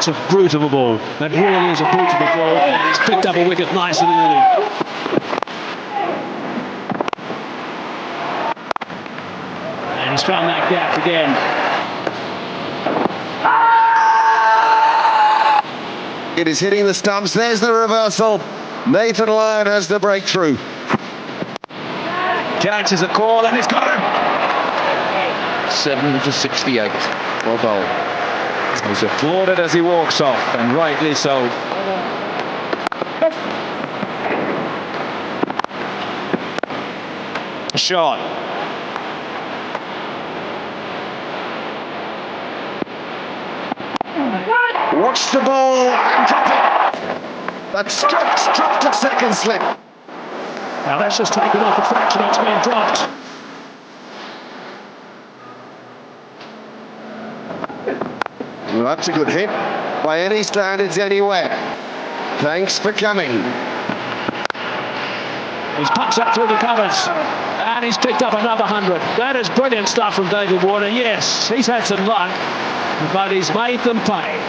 That's a brute of a ball. That really is a brute of a ball. He's picked up a wicket nice and early. And he's found that gap again. It is hitting the stumps. There's the reversal. Nathan Lyon has the breakthrough. Chances a call, and he's got him. 7 for 68. Well bowled. He's applauded as he walks off, and rightly so. A shot. Watch the ball and drop it. That struck a second slip. Now that's just taken off a fraction, it's been dropped. Well, that's a good hit by any standards anywhere. Thanks for coming. He's punched that through the covers, and he's picked up another 100. That is brilliant stuff from David Warner. Yes, he's had some luck, but he's made them pay.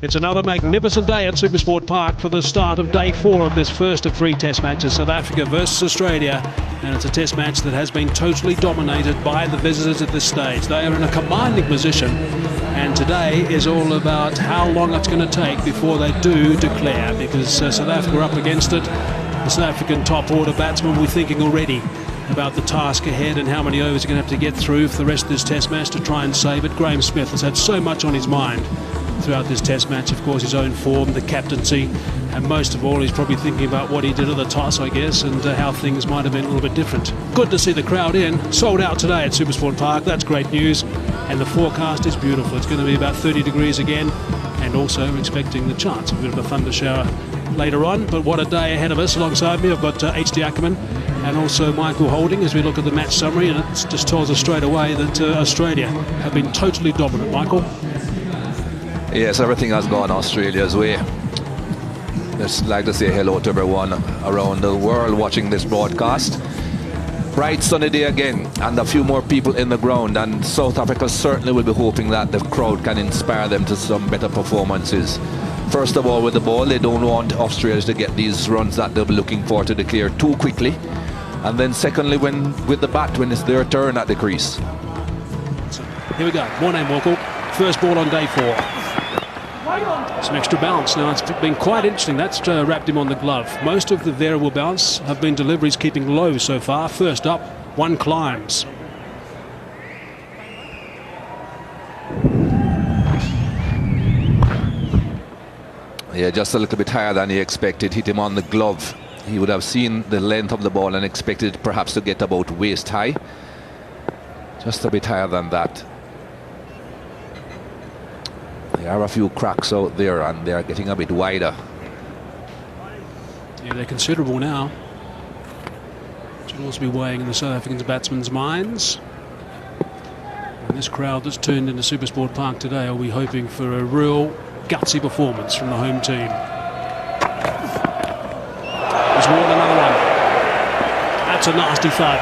It's another magnificent day at Supersport Park for the start of day 4 of this first of 3 test matches, South Africa versus Australia. And it's a test match that has been totally dominated by the visitors at this stage. They are in a commanding position, and today is all about how long it's going to take before they do declare, because South Africa are up against it. The South African top order batsmen will be thinking already about the task ahead and how many overs are going to have to get through for the rest of this test match to try and save it. Graeme Smith has had so much on his mind throughout this test match, of course, his own form, the captaincy, and most of all he's probably thinking about what he did at the toss, I guess, and how things might have been a little bit different. Good to see the crowd in, sold out today at Supersport Park. That's great news, and the forecast is beautiful. It's going to be about 30 degrees again, and also expecting the chance of a bit of a thunder shower later on. But what a day ahead of us. Alongside me I've got H.D. Ackerman and also Michael Holding as we look at the match summary, and it just tells us straight away that Australia have been totally dominant. Michael? Yes, everything has gone Australia's way. Just like to say hello to everyone around the world watching this broadcast. Bright sunny day again, and a few more people in the ground, and South Africa certainly will be hoping that the crowd can inspire them to some better performances. First of all, with the ball, they don't want Australia to get these runs that they'll be looking for to declare too quickly. And then secondly, with the bat, when it's their turn at the crease. Here we go, Morné Morkel, first ball on day 4. Some extra bounce. Now it's been quite interesting. That's wrapped him on the glove. Most of the variable bounce have been deliveries keeping low so far. First up, 1 climbs. Yeah, just a little bit higher than he expected. Hit him on the glove. He would have seen the length of the ball and expected it perhaps to get about waist high. Just a bit higher than that. There are a few cracks out there, and they are getting a bit wider. Yeah, they're considerable now. Should also be weighing in the South African batsmen's minds. And this crowd that's turned into Supersport Park today are we hoping for a real gutsy performance from the home team. There's more than another one. That's a nasty thud.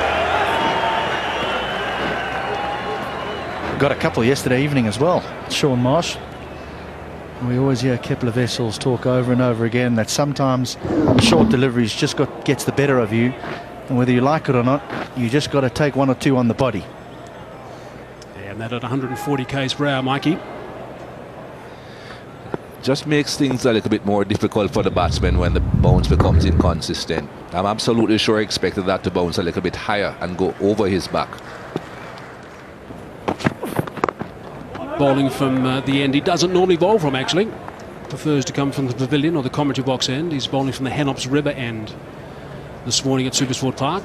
Got a couple yesterday evening as well. Shaun Marsh. We always hear Kepler Wessels talk over and over again that sometimes short deliveries just gets the better of you, and whether you like it or not, you just got to take 1 or 2 on the body. Yeah, and that at 140 k's per hour, Mikey. Just makes things a little bit more difficult for the batsman when the bounce becomes inconsistent. I'm absolutely sure I expected that to bounce a little bit higher and go over his back. Bowling from the end he doesn't normally bowl from, actually. Prefers to come from the pavilion or the commentary box end. He's bowling from the Henops River end this morning at Supersport Park.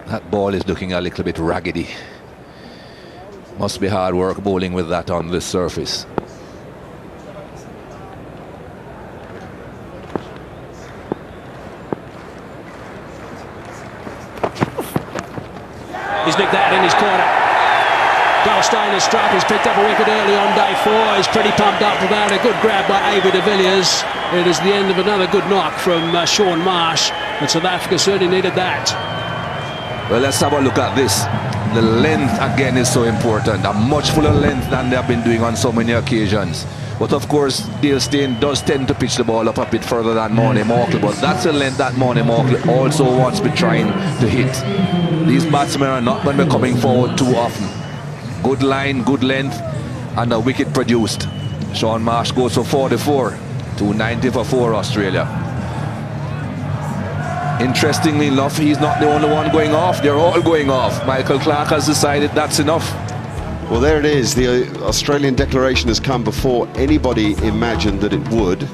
That ball is looking a little bit raggedy. Must be hard work bowling with that on this surface. He's nicked that in his corner. Goldstein has struck. He's picked up a wicket early on day 4. He's pretty pumped up about a good grab by Avery de Villiers. It is the end of another good knock from Shaun Marsh, and South Africa certainly needed that. Well, let's have a look at this. The length again is so important. A much fuller length than they have been doing on so many occasions. But of course, Dale Steyn does tend to pitch the ball up a bit further than Morne Morkel. But that's the length that Morne Morkel also wants to be trying to hit. These batsmen are not going to be coming forward too often. Good line, good length, and a wicket produced. Shaun Marsh goes for 44. 290 for 4 Australia. Interestingly enough, he's not the only one going off. They're all going off. Michael Clarke has decided that's enough. Well, there it is. The Australian declaration has come before anybody imagined that it would.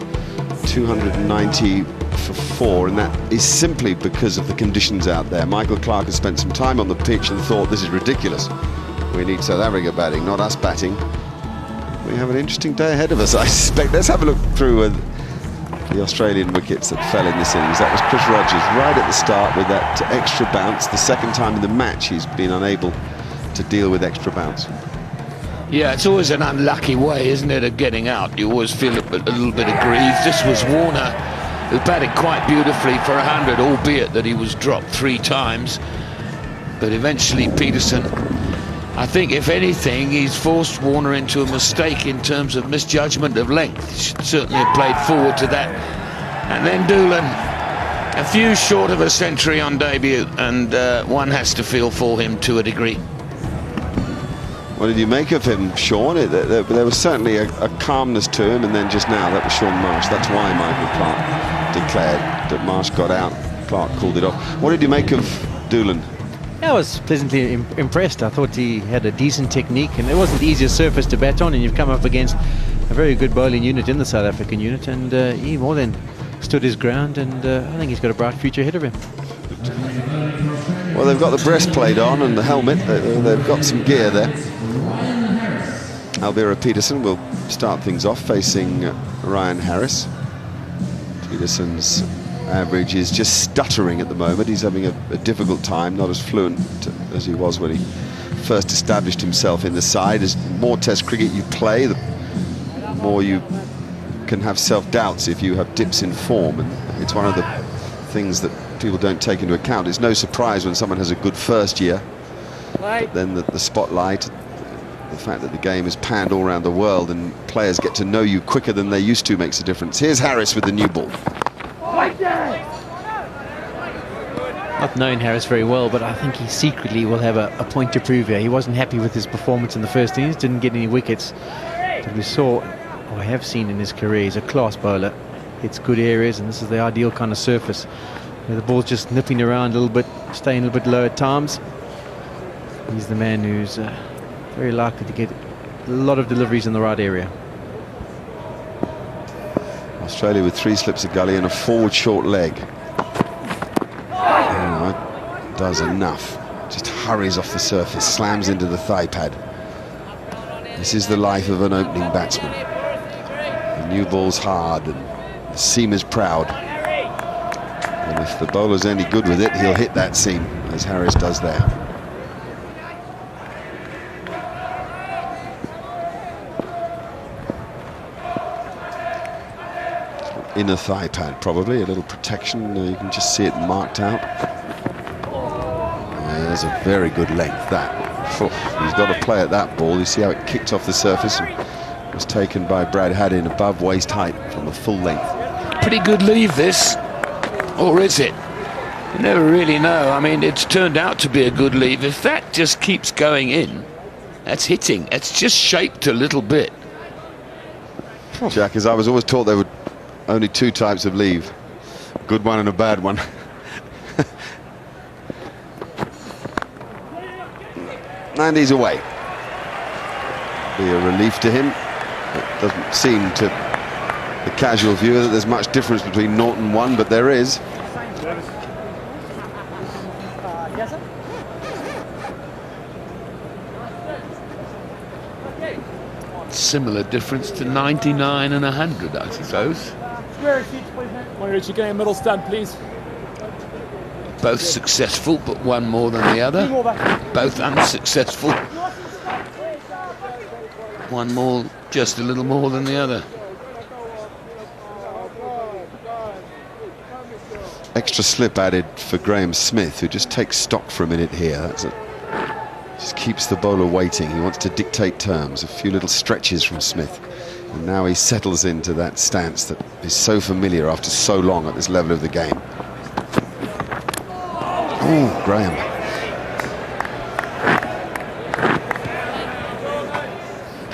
290 for 4, and that is simply because of the conditions out there. Michael Clarke has spent some time on the pitch and thought, this is ridiculous. We need South Africa batting, not us batting. We have an interesting day ahead of us, I suspect. Let's have a look through the Australian wickets that fell in this innings. That was Chris Rogers right at the start with that extra bounce. The second time in the match he's been unable to deal with extra bounce. Yeah, it's always an unlucky way, isn't it, of getting out. You always feel a little bit aggrieved. This was Warner, who batted quite beautifully for 100, albeit that he was dropped 3 times. But eventually Peterson, I think, if anything, he's forced Warner into a mistake in terms of misjudgment of length. He should certainly have played forward to that. And then Doolan, a few short of a century on debut, and one has to feel for him to a degree. What did you make of him, Shaun? There was certainly a calmness to him, and then just now, that was Shaun Marsh. That's why Michael Clarke declared that Marsh got out. Clarke called it off. What did you make of Doolan? I was pleasantly impressed. I thought he had a decent technique, and it wasn't the easiest surface to bat on, and you've come up against a very good bowling unit in the South African unit, and he more than stood his ground, and I think he's got a bright future ahead of him. Well, they've got the breastplate on and the helmet. They've got some gear there. Alvira Peterson will start things off facing Ryan Harris. Peterson's average is just stuttering at the moment. He's having a difficult time, not as fluent as he was when he first established himself in the side. As more Test cricket you play, the more you can have self-doubts if you have dips in form, and it's one of the things that people don't take into account. It's no surprise when someone has a good first year, but then the spotlight, the fact that the game is panned all around the world and players get to know you quicker than they used to, makes a difference. Here's Harris with the new ball. Not knowing Harris very well, but I think he secretly will have a point to prove here. He wasn't happy with his performance in the first innings, didn't get any wickets. But we saw, or have seen in his career, he's a class bowler. Hits good areas, and this is the ideal kind of surface, where the ball's just nipping around a little bit, staying a little bit low at times. He's the man who's very likely to get a lot of deliveries in the right area. Australia with 3 slips of gully and a forward short leg. Does enough. Just hurries off the surface, slams into the thigh pad. This is the life of an opening batsman. The new ball's hard and the seam is proud. And if the bowler's any good with it, he'll hit that seam, as Harris does there. Inner thigh pad, probably, a little protection. You can just see it marked out. There's a very good length, that. He's got to play at that ball. You see how it kicked off the surface and was taken by Brad Haddin above waist height from the full length. Pretty good leave, this. Or is it? You never really know. I mean, it's turned out to be a good leave. If that just keeps going in, that's hitting. It's just shaped a little bit. Jack, as I was always taught, there were only 2 types of leave. A good one and a bad one. And he's away. Be a relief to him. It doesn't seem to the casual viewer that there's much difference between 0 and 1, but there is. Similar difference to 99 and 100, I suppose. Square seats, please, mate. One reach again, middle stand, please. Both successful, but one more than the other. Both unsuccessful. one more, just a little more than the other. Extra slip added for Graham Smith, who just takes stock for a minute here. Just keeps the bowler waiting. He wants to dictate terms. A few little stretches from Smith. And now he settles into that stance that is so familiar after so long at this level of the game. Oh, Graham.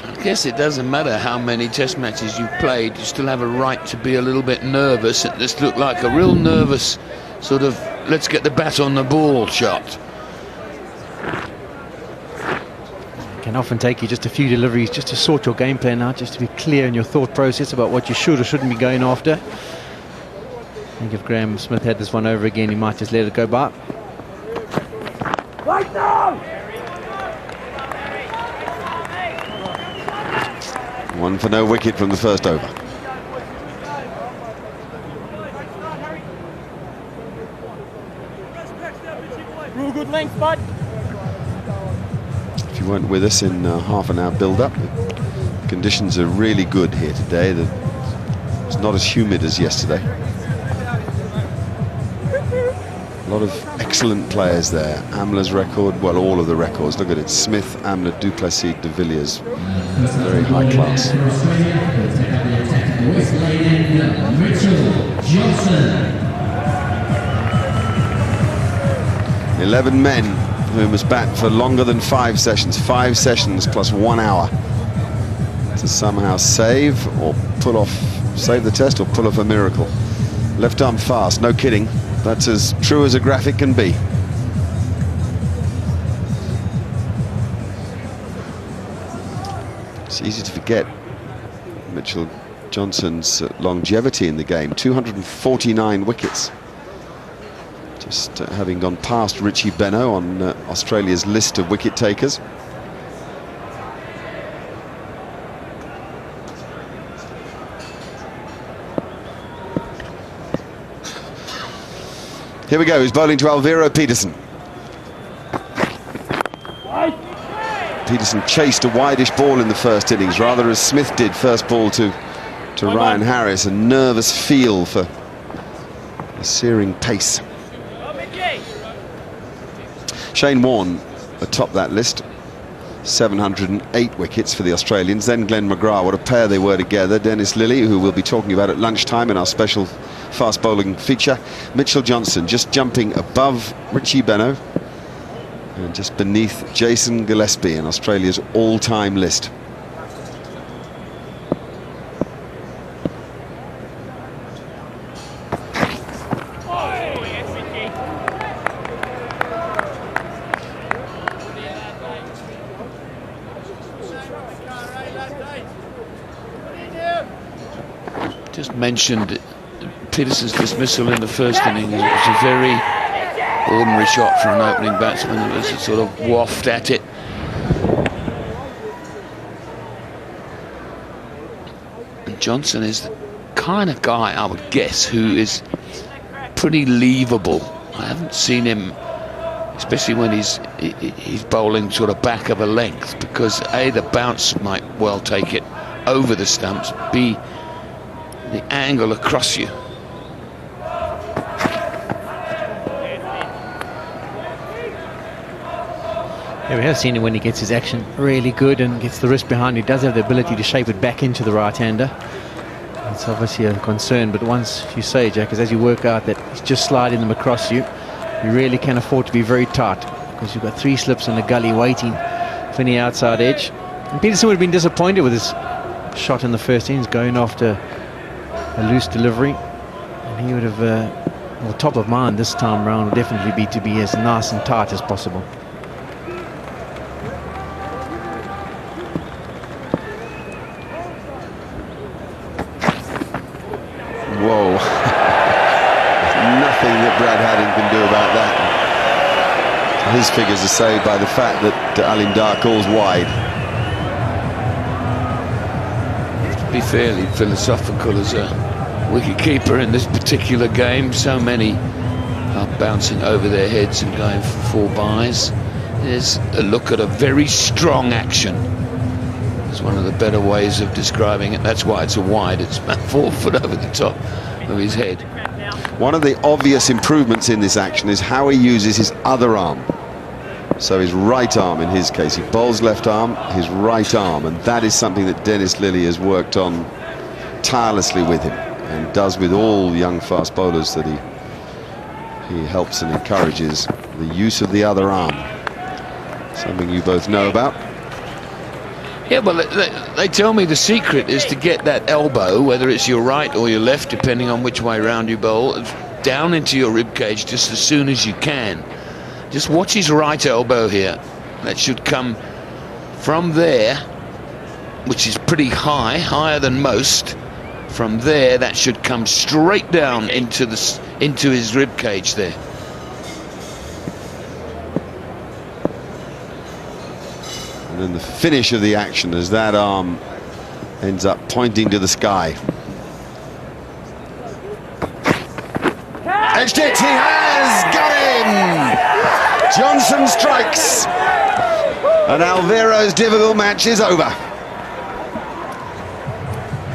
I guess it doesn't matter how many test matches you've played, you still have a right to be a little bit nervous. This looked like a real nervous sort of let's get the bat on the ball shot. It can often take you just a few deliveries just to sort your game plan out, just to be clear in your thought process about what you should or shouldn't be going after. I think if Graham Smith had this one over again, he might just let it go by. Right now! One for no wicket from the first over. Real good length, bud. If you weren't with us in half an hour build-up, the conditions are really good here today. It's not as humid as yesterday. A lot of excellent players there. Amla's record, well, all of the records. Look at it. Smith, Amla, du Plessis, de Villiers. Very high class. Mitchell Johnson. 11 men who must bat for longer than 5 sessions. 5 sessions plus 1 hour to somehow save or pull off, save the test or pull off a miracle. Left arm fast, no kidding. That's as true as a graphic can be. It's easy to forget Mitchell Johnson's longevity in the game. 249 wickets. Just having gone past Richie Benaud on Australia's list of wicket takers. Here we go, he's bowling to Alviro Peterson. Peterson chased a wideish ball in the first innings, rather as Smith did first ball to Ryan Harris. A nervous feel for a searing pace. Shane Warne atop that list, 708 wickets for the Australians. Then Glenn McGrath, what a pair they were together. Dennis Lillee, who we'll be talking about at lunchtime in our special fast bowling feature. Mitchell Johnson just jumping above Richie Benaud and just beneath Jason Gillespie in Australia's all-time list. Just mentioned Peterson's dismissal in the first innings. It was a very ordinary shot for an opening batsman. It was a sort of waft at it. And Johnson is the kind of guy, I would guess, who is pretty leavable. I haven't seen him, especially when he's bowling sort of back of a length, because A, the bounce might well take it over the stumps, B, the angle across you. Yeah, we have seen him when he gets his action really good and gets the wrist behind. He does have the ability to shape it back into the right-hander. It's obviously a concern, but once you say, Jack, is as you work out that he's just sliding them across you, you really can afford to be very tight, because you've got 3 slips in the gully waiting for the outside edge. And Peterson would have been disappointed with his shot in the first innings, going after a loose delivery, and he would have, well, top of mind this time round would definitely be to be as nice and tight as possible. Whoa. There's nothing that Brad Haddin can do about that. His figures are saved by the fact that Alim Dar calls wide. To be fairly philosophical as a wicket-keeper in this particular game, so many are bouncing over their heads and going for 4 byes. There's a look at a very strong action It's one of the better ways of describing it. That's why it's a wide. It's about 4 foot over the top of his head. One of the obvious improvements in this action is how he uses his other arm. So his right arm, in his case, he bowls left arm, his right arm, and that is something that Dennis Lillee has worked on tirelessly with him, and does with all young fast bowlers that he helps and encourages, the use of the other arm. Something you both know about. Yeah, well, they tell me the secret is to get that elbow, whether it's your right or your left, depending on which way round you bowl, down into your rib cage just as soon as you can. Just watch his right elbow here. That should come from there, which is pretty high, higher than most. From there, that should come straight down into his rib cage there. And then the finish of the action as that arm ends up pointing to the sky. Edged it, he has got him! Johnson strikes, and Alviro's difficult match is over.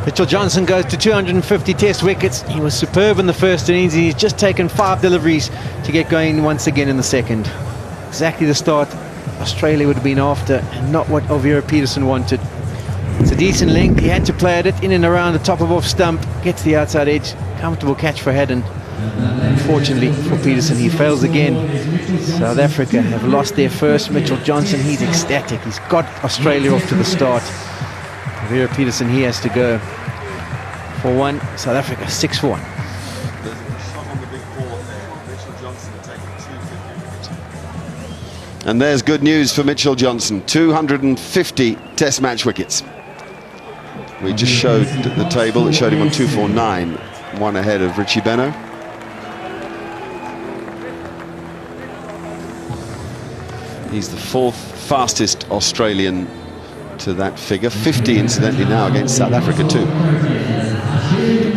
Mitchell Johnson goes to 250 test wickets. He was superb in the first innings. He's just taken 5 deliveries to get going once again in the second. Exactly the start Australia would have been after, and not what Alviro Peterson wanted. It's a decent length. He had to play at it in and around the top of off stump. Gets the outside edge. Comfortable catch for Haddon. Unfortunately for Peterson, he fails again. South Africa have lost their first. Mitchell Johnson, he's ecstatic. He's got Australia off to the start. Alviro Peterson, he has to go for 1. South Africa 6 for 1. And there's good news for Mitchell Johnson. 250 test match wickets. We just showed the table. It showed him on 249, 1 ahead of Richie Benaud. He's the 4th fastest Australian to that figure. 50 incidentally now against South Africa too.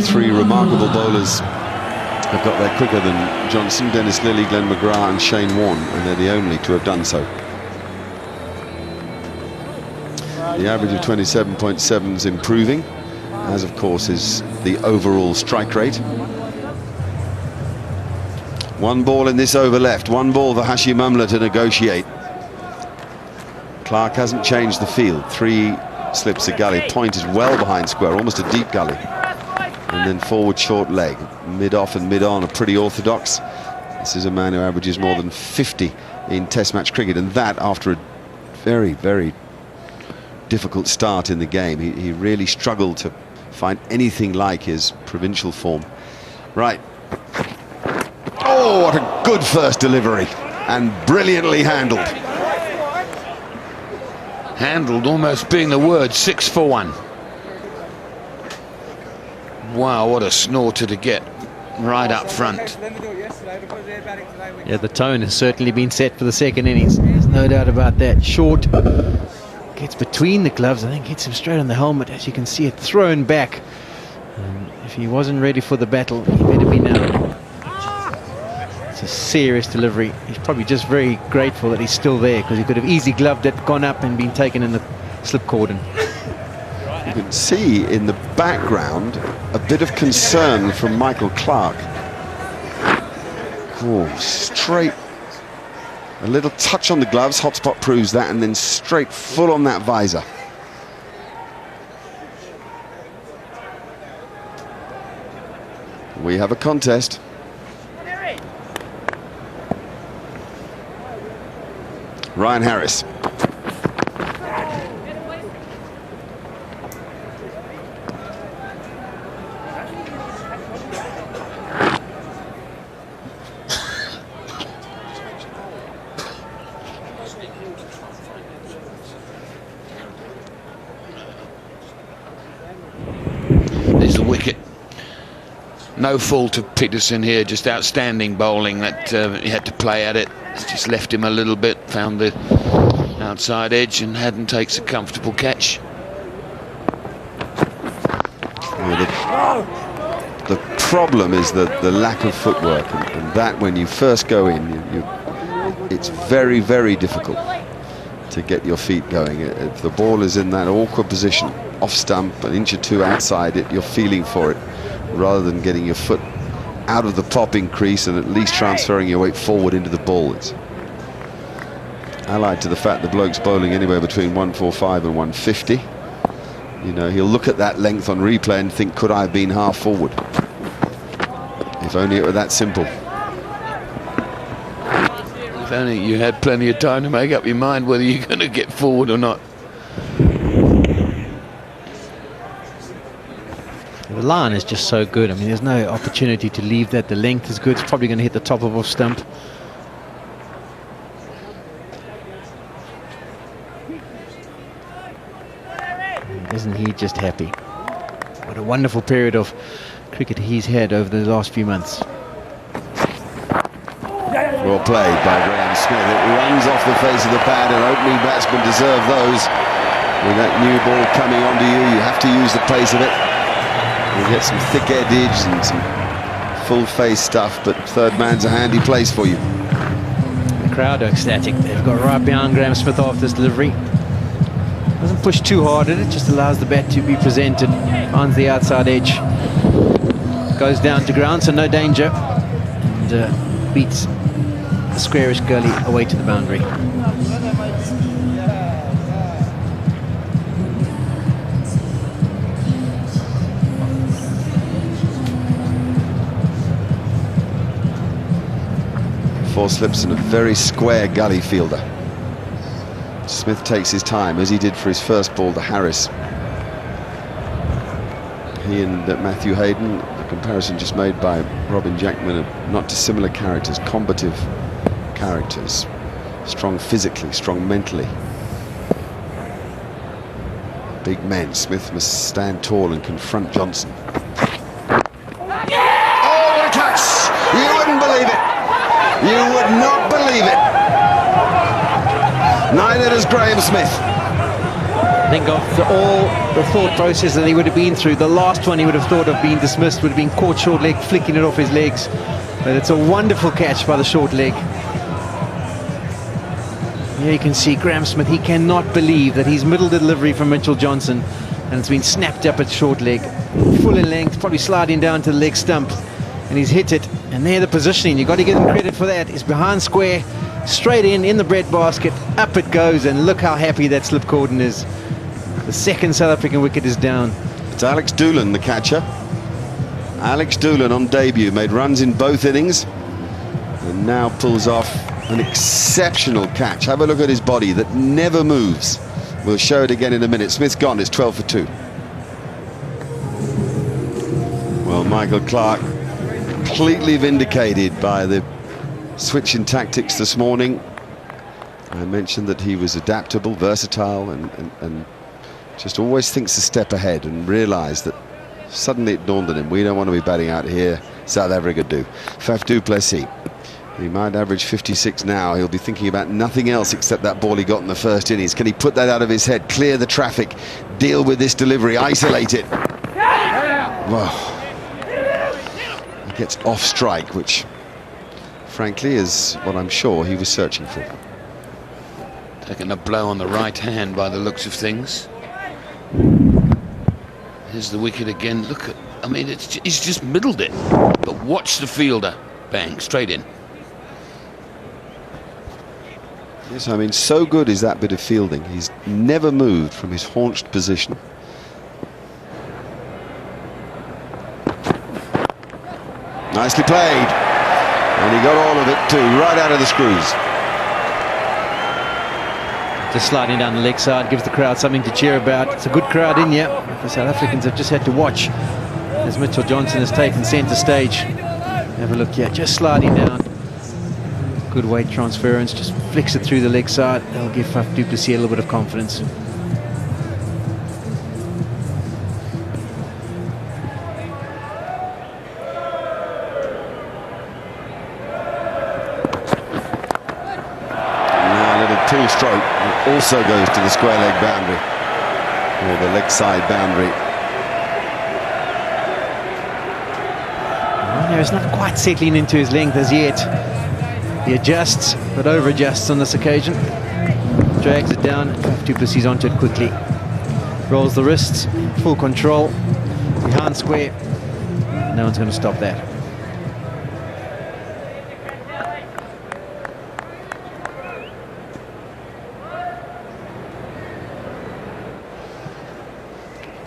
3 remarkable bowlers have got there quicker than Johnson: Dennis Lillee, Glenn McGrath and Shane Warne, and they're the only to have done so. The average of 27.7 is improving, as of course is the overall strike rate. 1 ball in this over left, 1 ball for Hashim Amla to negotiate. Clark hasn't changed the field. 3 slips a gully. Point is well behind square, almost a deep gully. And then forward short leg. Mid-off and mid-on are pretty orthodox. This is a man who averages more than 50 in test match cricket, and that after a very, very difficult start in the game. He really struggled to find anything like his provincial form. Right. Oh, what a good first delivery, and brilliantly handled. Handled almost being the word. 6 for 1. Wow, what a snorter to get right up front. Yeah, the tone has certainly been set for the second innings. There's no doubt about that. Short gets between the gloves. I think hits him straight on the helmet. As you can see it thrown back. If he wasn't ready for the battle, he better be now. It's a serious delivery. He's probably just very grateful that he's still there, because he could have easily gloved it, gone up and been taken in the slip cordon. You can see in the background a bit of concern from Michael Clark. Oh, straight. A little touch on the gloves, Hotspot proves that, and then straight full on that visor. We have a contest. Ryan Harris. There's the wicket. No fault of Peterson here, just outstanding bowling. That he had to play at it. It's just left him a little bit, found the outside edge, and Haddon takes a comfortable catch. The problem is the lack of footwork, and that when you first go in, it's very, very difficult. to get your feet going. If the ball is in that awkward position, off stump, an inch or two outside it, you're feeling for it, rather than getting your foot out of the popping crease and at least transferring your weight forward into the ball. It's allied to the fact the bloke's bowling anywhere between 145 and 150. You know, he'll look at that length on replay and think, could I have been half forward? If only it were that simple. If only you had plenty of time to make up your mind whether you're going to get forward or not. The line is just so good. I mean, there's no opportunity to leave that. The length is good. It's probably going to hit the top of off stump. Isn't he just happy? What a wonderful period of cricket he's had over the last few months. Well played by Graham Smith. It runs off the face of the pad, and opening batsmen deserve those. With that new ball coming onto you, you have to use the pace of it. You get some thick edge and some full face stuff, but third man's a handy place for you. The crowd are ecstatic. They've got right behind Graham Smith after this delivery. Doesn't push too hard at it, just allows the bat to be presented. Finds the outside edge. Goes down to ground, so no danger. And beats the squarish gully away to the boundary. Four slips and a very square gully fielder. Smith takes his time, as he did for his first ball to Harris. He and Matthew Hayden, the comparison just made by Robin Jackman, are not dissimilar characters, combative characters, strong physically, strong mentally. Big men. Smith must stand tall and confront Johnson. Oh, what a catch! You wouldn't believe it! You would not believe it! Neither does Graham Smith. Think of all the thought process that he would have been through. The last one he would have thought of being dismissed would have been caught short leg, flicking it off his legs. But it's a wonderful catch by the short leg. Here you can see Graham Smith. He cannot believe that he's middle delivery from Mitchell Johnson, and it's been snapped up at short leg. Full in length, probably sliding down to the leg stump. And he's hit it. And there the positioning, you've got to give him credit for that. It's behind square, straight in the breadbasket. Up it goes, and look how happy that slip cordon is. The second South African wicket is down. It's Alex Doolan, the catcher. Alex Doolan on debut, made runs in both innings, and now pulls off an exceptional catch. Have a look at his body that never moves. We'll show it again in a minute. Smith's gone, it's 12 for 2. Well, Michael Clarke completely vindicated by the switch in tactics this morning. I mentioned that he was adaptable, versatile, and just always thinks a step ahead, and realised that suddenly it dawned on him, we don't want to be batting out here, South Africa do. Faf du Plessis, he might average 56 now, he'll be thinking about nothing else except that ball he got in the first innings. Can he put that out of his head, clear the traffic, deal with this delivery, isolate it? Well, he gets off strike, which frankly is what I'm sure he was searching for. Taking a blow on the right hand by the looks of things. Here's the wicket again. Look at, I mean, he's just middled it. But watch the fielder. Bang, straight in. Yes, I mean, so good is that bit of fielding. He's never moved from his haunched position. Nicely played. And he got all of it too, right out of the screws. Just sliding down the leg side, gives the crowd something to cheer about. It's a good crowd in here. The South Africans have just had to watch as Mitchell Johnson has taken centre stage. Have a look here, just sliding down. Good weight transference, just flicks it through the leg side. That'll give Faf du Plessis a little bit of confidence. Pull stroke also goes to the square leg boundary, or the leg side boundary. Well, he's not quite settling into his length as yet. He adjusts, but over adjusts on this occasion. drags it down. Du Plessis onto it quickly. Rolls the wrists, full control, behind square. No one's going to stop that.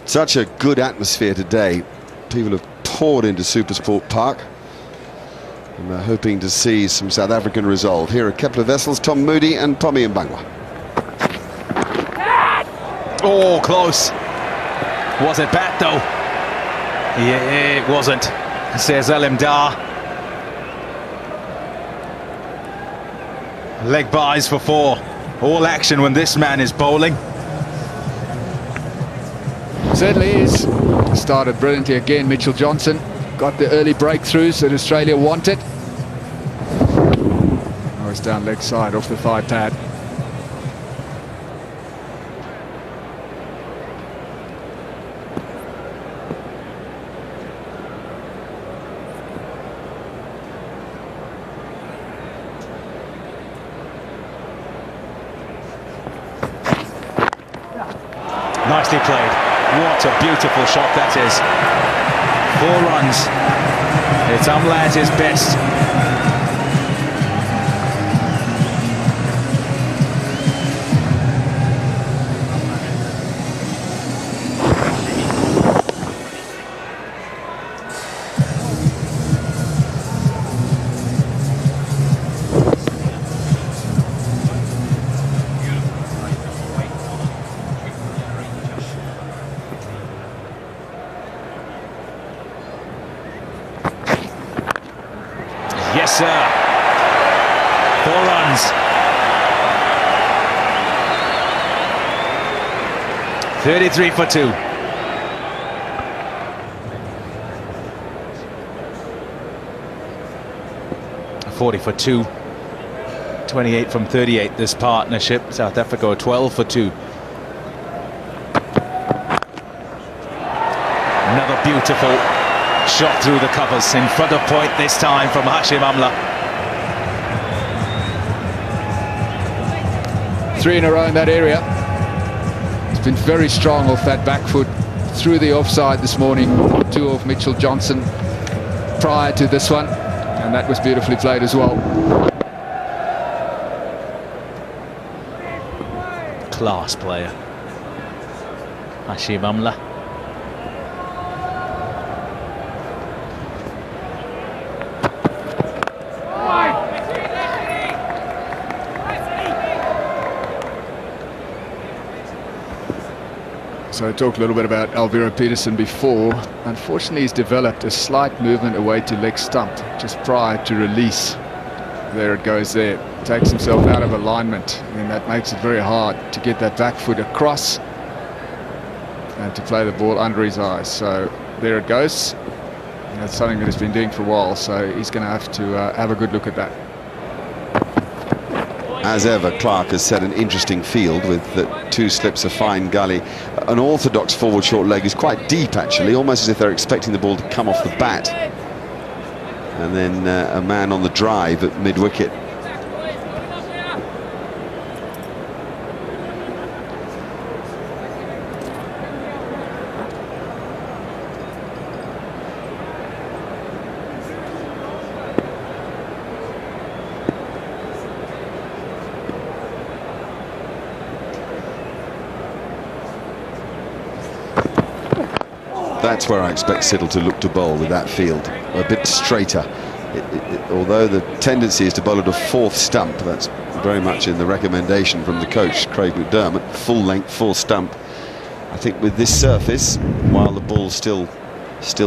Such a good atmosphere today. People have poured into SuperSport Park, and they're hoping to see some South African resolve. Here are Kepler Wessels, Tom Moody and Pommy Mbangwa. Oh, close. Was it bad though? Yeah, it wasn't, says Elim Dar. Leg buys for 4. All action when this man is bowling. Certainly is. Started brilliantly again, Mitchell Johnson. Got the early breakthroughs that Australia wanted. Oh, it's down leg side off the thigh pad. Nicely played. What a beautiful shot that is. 4 runs. It's Amla at his best. Yes, sir. 4 runs. 33 for 2. $40 for 2. 28 from 38 this partnership. South Africa 12 for 2. Another beautiful shot through the covers in front of point this time from Hashim Amla. 3 in a row in that area. It's been very strong off that back foot through the offside this morning. 2 of Mitchell Johnson prior to this one, and that was beautifully played as well. Class player, Hashim Amla. So I talked a little bit about Alvaro Peterson before. Unfortunately, he's developed a slight movement away to leg stump just prior to release. There it goes there. Takes himself out of alignment, and that makes it very hard to get that back foot across and to play the ball under his eyes. So there it goes. And that's something that he's been doing for a while, so he's going to have to have a good look at that. As ever, Clark has set an interesting field with the 2 slips, a fine gully. An orthodox forward short leg is quite deep, actually, almost as if they're expecting the ball to come off the bat. And then a man on the drive at mid-wicket. That's where I expect Siddle to look to bowl with that field, a bit straighter. Although the tendency is to bowl at a 4th stump, that's very much in the recommendation from the coach, Craig McDermott, full length, full stump. I think with this surface, while the ball's still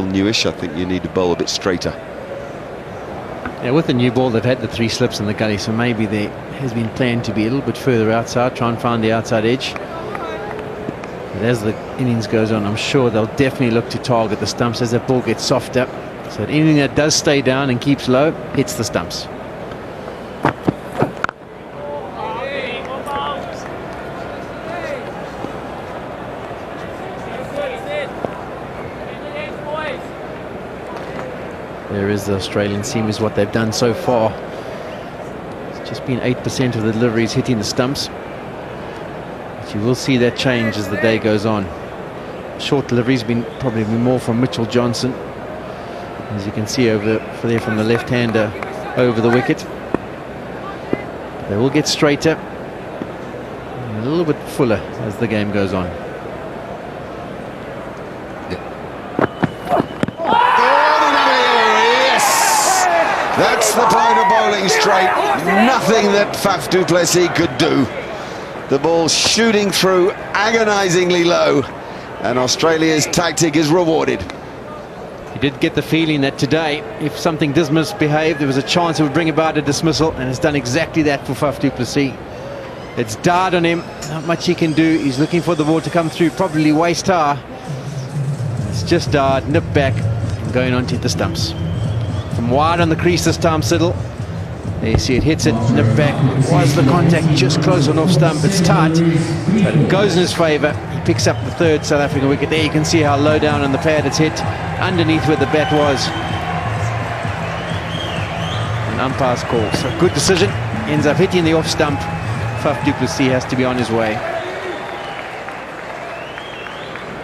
newish, I think you need to bowl a bit straighter. Yeah, with the new ball, they've had the 3 slips in the gully, so maybe there has been planned to be a little bit further outside, try and find the outside edge. But as the innings goes on, I'm sure they'll definitely look to target the stumps as the ball gets softer. So anything that does stay down and keeps low hits the stumps. There is the Australian seam, is what they've done so far. It's just been 8% of the deliveries hitting the stumps. But you will see that change as the day goes on. Short delivery's probably been more from Mitchell Johnson, as you can see over there from the left-hander over the wicket. They will get straighter, and a little bit fuller as the game goes on. That's the point of bowling straight. Nothing that Faf du Plessis could do. The ball shooting through agonisingly low, and Australia's tactic is rewarded. You did get the feeling that today, if something did misbehave, there was a chance it would bring about a dismissal, and it's done exactly that for Faf du Plessis. It's died on him, not much he can do. He's looking for the ball to come through, probably waist high. It's just died, nipped back, and going on to the stumps. From wide on the crease this time, Siddle. There you see it hits it, nip back. Was the contact just close on off stump? It's tight, but it goes in his favour. He picks up the third South African wicket. There you can see how low down on the pad it's hit, underneath where the bat was. An umpire's call. So good decision. Ends up hitting the off stump. Faf du Plessis has to be on his way.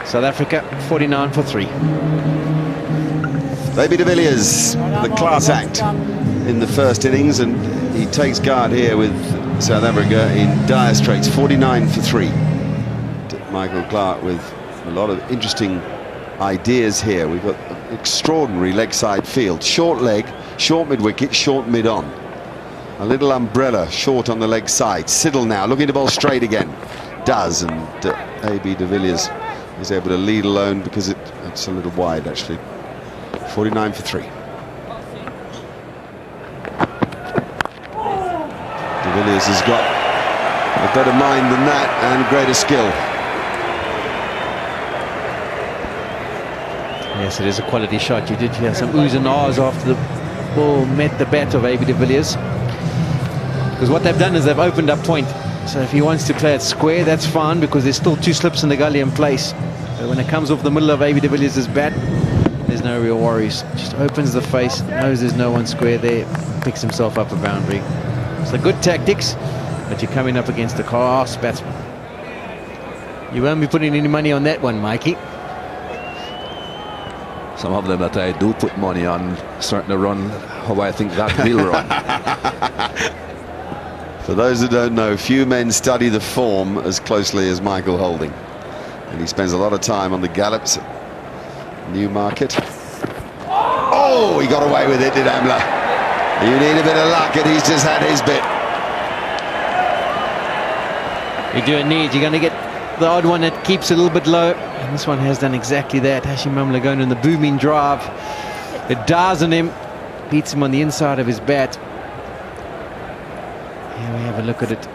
South Africa 49 for 3. Baby de Villiers, the class act in the first innings, and he takes guard here with South Africa in dire straits. 49 for 3. Michael Clarke with a lot of interesting ideas here. We've got an extraordinary leg side field. Short leg, short mid-wicket, short mid-on. A little umbrella short on the leg side. Siddle now looking to bowl straight again. Does, and AB de Villiers is able to lead alone because it's a little wide actually. 49 for 3. De Villiers has got a better mind than that and greater skill. Yes, it is a quality shot. You did hear some oohs and ahs after the ball met the bat of AB de Villiers. Because what they've done is they've opened up point. So if he wants to play it square, that's fine, because there's still 2 slips in the gully in place. But when it comes off the middle of AB de Villiers' bat, there's no real worries. Just opens the face, knows there's no one square there, picks himself up a boundary. So good tactics, but you're coming up against a class batsman. You won't be putting any money on that one, Mikey. Some of them that I do put money on starting to run how I think that will run. For those that don't know, few men study the form as closely as Michael Holding, and he spends a lot of time on the gallops at Newmarket. Oh, he got away with it, did Amla. You need a bit of luck, and he's just had his bit. You do indeed. You're going to get the odd one that keeps a little bit low, and this one has done exactly that. Hashim Amla going on the booming drive. It dies on him, beats him on the inside of his bat. Here we have a look at it.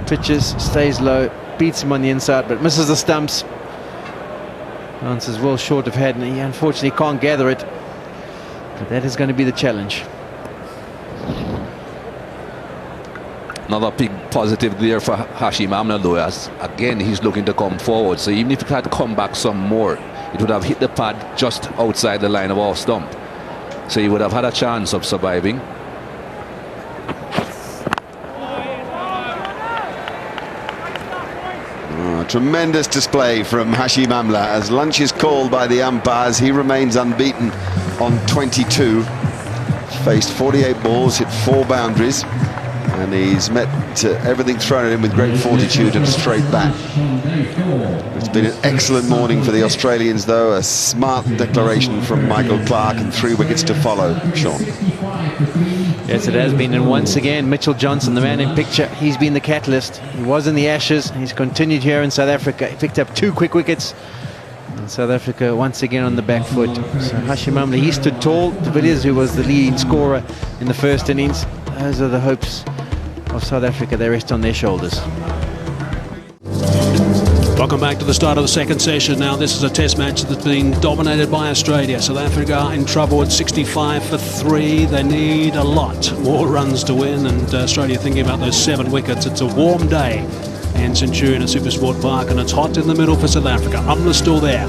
Pitches, stays low, beats him on the inside, but misses the stumps. Bounces well short of head, and he unfortunately can't gather it. But that is going to be the challenge. Another big positive there for Hashim Amla, though, as again he's looking to come forward. So even if it had come back some more, it would have hit the pad just outside the line of off stump. So he would have had a chance of surviving. Tremendous display from Hashim Amla. As lunch is called by the umpires, he remains unbeaten on 22. Faced 48 balls, hit 4 boundaries, and he's met everything thrown at him with great fortitude and a straight bat. It's been an excellent morning for the Australians, though. A smart declaration from Michael Clarke, and 3 wickets to follow. Sean. Yes, it has been, and once again Mitchell Johnson, the man in picture, he's been the catalyst. He was in the Ashes, he's continued here in South Africa. He picked up 2 quick wickets, and South Africa once again on the back foot. So Hashim Amla, he stood tall. De Villiers, who was the leading scorer in the first innings, those are the hopes of South Africa. They rest on their shoulders. Welcome back to the start of the second session. Now this is a test match that's been dominated by Australia. South Africa are in trouble at 65 for 3. They need a lot more runs to win, and Australia thinking about those 7 wickets. It's a warm day in Centurion at Supersport Park, and it's hot in the middle for South Africa. Amla's still there.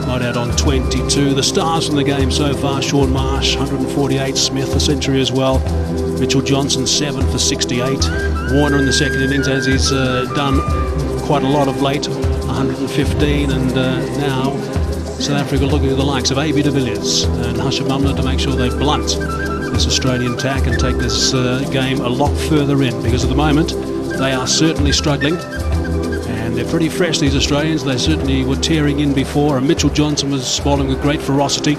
Not out on 22. The stars from the game so far: Shaun Marsh, 148. Smith, a century as well. Mitchell Johnson, 7 for 68. Warner in the second innings, as he's done quite a lot of late, 115. And now South Africa looking at the likes of A.B. de Villiers and Hashim Amla to make sure they blunt this Australian attack and take this game a lot further in, because at the moment they are certainly struggling. And they're pretty fresh, these Australians. They certainly were tearing in before, and Mitchell Johnson was bowling with great ferocity.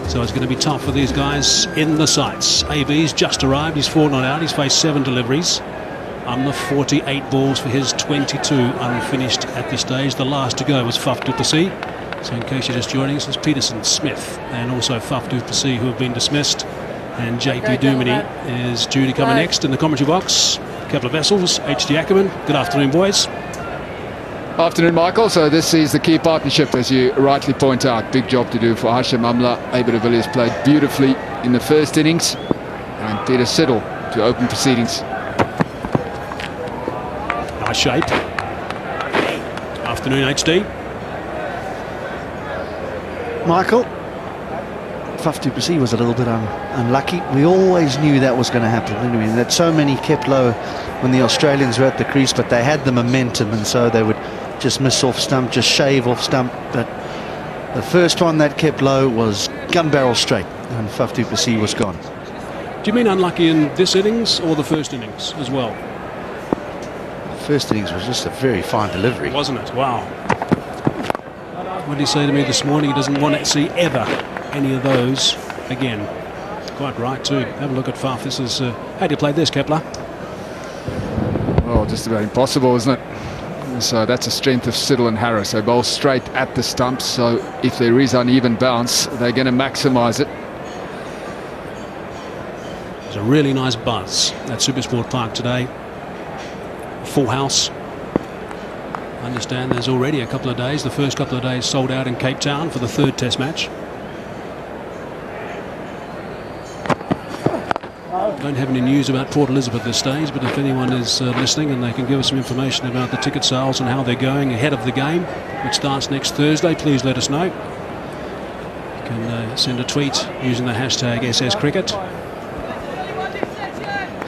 So it's going to be tough for these guys in the sights. AB's just arrived. He's 4 not out. He's faced 7 deliveries. The 48 balls for his 22 unfinished at this stage. The last to go was Faf du Plessis. So in case you're just joining us, it's Peterson, Smith, and also Faf du Plessis, who have been dismissed. And JP Duminy is due to come in next in the commentary box. Kepler Wessels, H.D. Ackerman. Good afternoon, boys. Afternoon, Michael. So this is the key partnership, as you rightly point out. Big job to do for Hashim Amla. A.B. de Villiers played beautifully in the first innings, and Peter Siddle to open proceedings. Nice shape. Afternoon, HD. Michael, Faf du Plessis was a little bit unlucky. We always knew that was going to happen, didn't we? And that so many kept low when the Australians were at the crease, but they had the momentum, and so they would just miss off stump, just shave off stump. But the first one that kept low was gun barrel straight, and Faf du Plessis was gone. Do you mean unlucky in this innings or the first innings as well? The first innings was just a very fine delivery, wasn't it? Wow. What did he say to me this morning? He doesn't want to see ever any of those again. Quite right too. Have a look at Faf. This is how do you play this, Kepler? Well, just about impossible, isn't it? So that's a strength of Siddle and Harris. They bowl straight at the stumps, so if there is uneven bounce, they're going to maximise it. There's a really nice buzz at Supersport Park today. Full house. I understand there's already a couple of days, the first couple of days sold out in Cape Town for the 3rd Test match. Don't have any news about Port Elizabeth at this stage, but if anyone is listening and they can give us some information about the ticket sales and how they're going ahead of the game, which starts next Thursday, please let us know. You can send a tweet using the hashtag #SSCricket.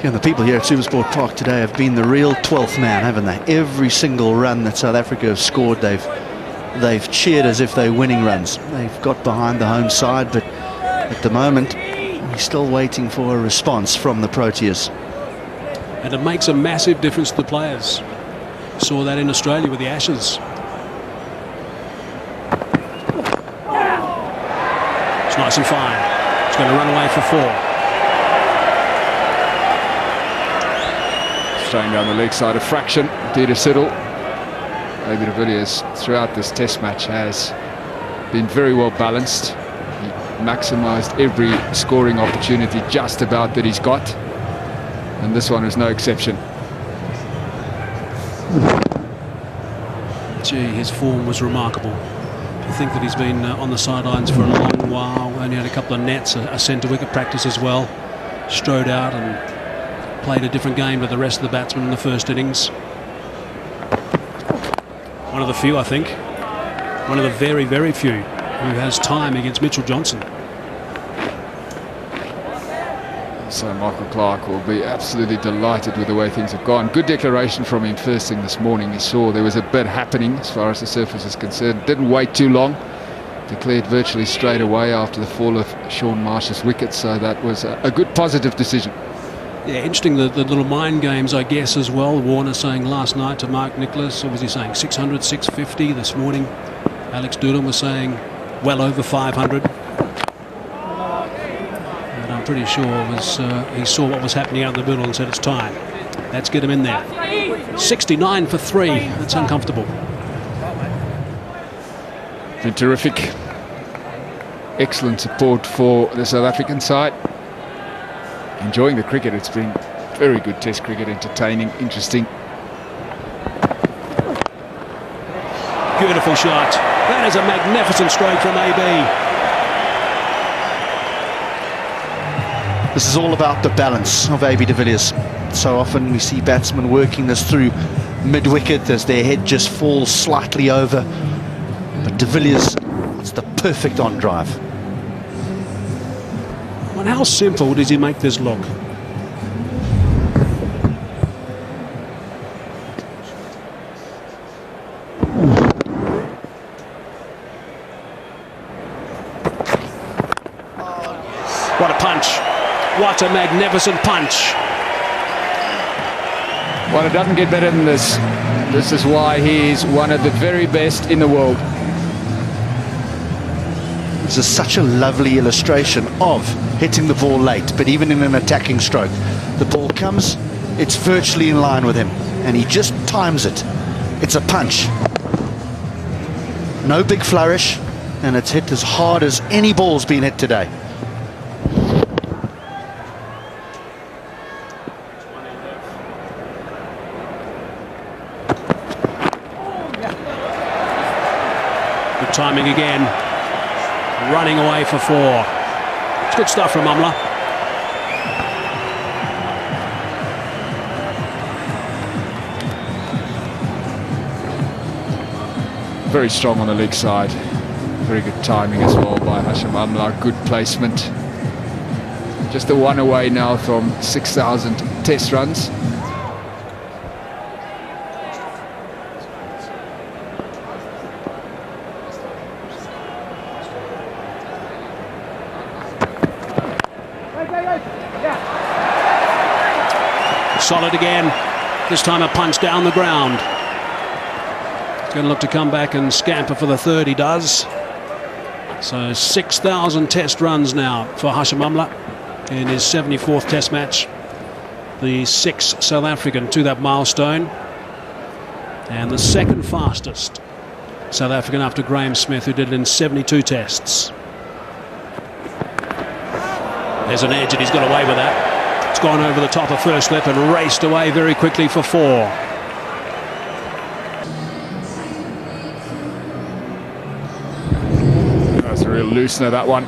Yeah, the people here at Supersport Park today have been the real 12th man, haven't they? Every single run that South Africa have scored, they've cheered as if they're winning runs. They've got behind the home side, but at the moment we're still waiting for a response from the Proteas. And it makes a massive difference to the players. Saw that in Australia with the Ashes. It's nice and fine. It's going to run away for 4. Straying down the leg side of fraction, Peter Siddle. A.B. de Villiers throughout this test match has been very well balanced. He maximised every scoring opportunity just about that he's got, and this one is no exception. Gee, his form was remarkable. I think that he's been on the sidelines for a long while. Only had a couple of nets, a centre wicket practice as well. Strode out and played a different game to the rest of the batsmen in the first innings. One of the few, I think. One of the very, very few who has time against Mitchell Johnson. So Michael Clarke will be absolutely delighted with the way things have gone. Good declaration from him first thing this morning. He saw there was a bit happening as far as the surface is concerned. Didn't wait too long. Declared virtually straight away after the fall of Shaun Marsh's wicket. So that was a good positive decision. Yeah, interesting, the little mind games, I guess, as well. Warner saying last night to Mark Nicholas, what was he saying, 600, 650. This morning, Alex Doolan was saying well over 500. And I'm pretty sure it was, he saw what was happening out in the middle and said, it's time. Let's get him in there. 69 for 3. That's uncomfortable. Been terrific. Excellent support for the South African side. Enjoying the cricket. It's been very good test cricket, entertaining, interesting. Beautiful shot. That is a magnificent stroke from AB. This is all about the balance of A.B. de Villiers. So often we see batsmen working this through mid-wicket as their head just falls slightly over. But de Villiers It's the perfect on drive. Well, how simple does he make this look? What a punch. What a magnificent punch. Well, it doesn't get better than this. This is why he is one of the very best in the world. This is such a lovely illustration of hitting the ball late, but even in an attacking stroke, the ball comes, it's virtually in line with him, and he just times it. It's a punch. No big flourish, and it's hit as hard as any ball's been hit today. Good timing again. Running away for 4. It's good stuff from Umla. Very strong on the leg side. Very good timing as well by Hashim Amla. Good placement. Just the one away now from 6,000 test runs. Solid again. This time a punch down the ground. He's going to look to come back and scamper for the 3rd. He does. So 6,000 test runs now for Hashim Amla in his 74th test match. The 6th South African to that milestone. And the 2nd fastest South African after Graham Smith, who did it in 72 tests. There's an edge and he's got away with that. It's gone over the top of first slip and raced away very quickly for 4. That's a real loosener, that one.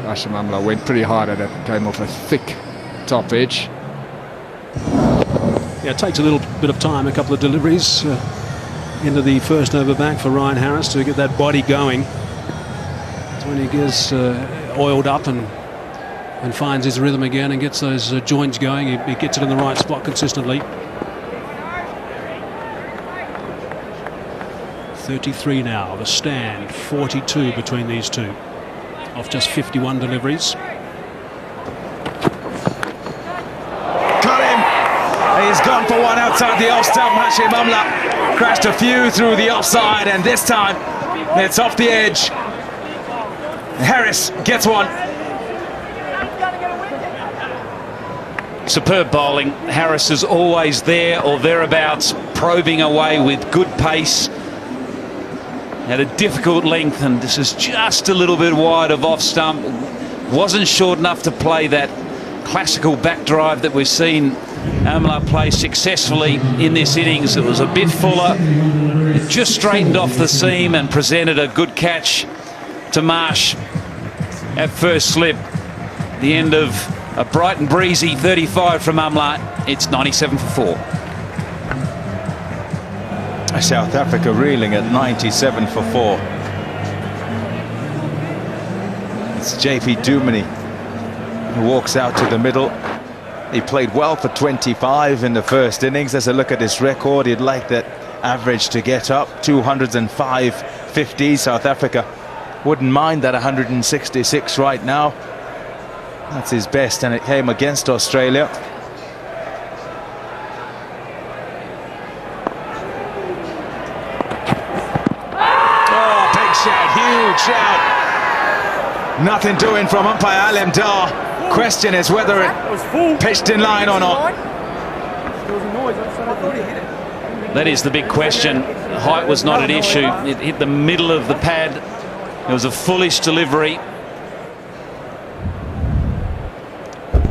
Hashim Amla went pretty hard at it. Came off a thick top edge. Yeah, it takes a little bit of time, a couple of deliveries into the first over back for Ryan Harris to get that body going. So when he gets oiled up and finds his rhythm again and gets those joints going, he gets it in the right spot consistently. 33 now, the stand, 42 between these two, off just 51 deliveries. Got him! He's gone for one outside the off stump. Hashim Amla crashed a few through the offside, and this time it's off the edge. Harris gets one. Superb bowling. Harris is always there or thereabouts, probing away with good pace at a difficult length, and this is just a little bit wide of off stump. Wasn't short enough to play that classical back drive that we've seen Amla play successfully in this innings. It was a bit fuller. It just straightened off the seam and presented a good catch to Marsh at first slip. The end of a bright and breezy 35 from Amla. It's 97 for 4. South Africa reeling at 97 for 4. It's JP Duminy who walks out to the middle. He played well for 25 in the first innings. As I look at his record, he'd like that average to get up. 205 50. South Africa wouldn't mind that 166 right now. That's his best, and it came against Australia. Oh, big shout, huge shout. Nothing doing from umpire Alem Dar. Question is whether it pitched in line or not. That is the big question. Height was not an issue. It hit the middle of the pad. It was a foolish delivery.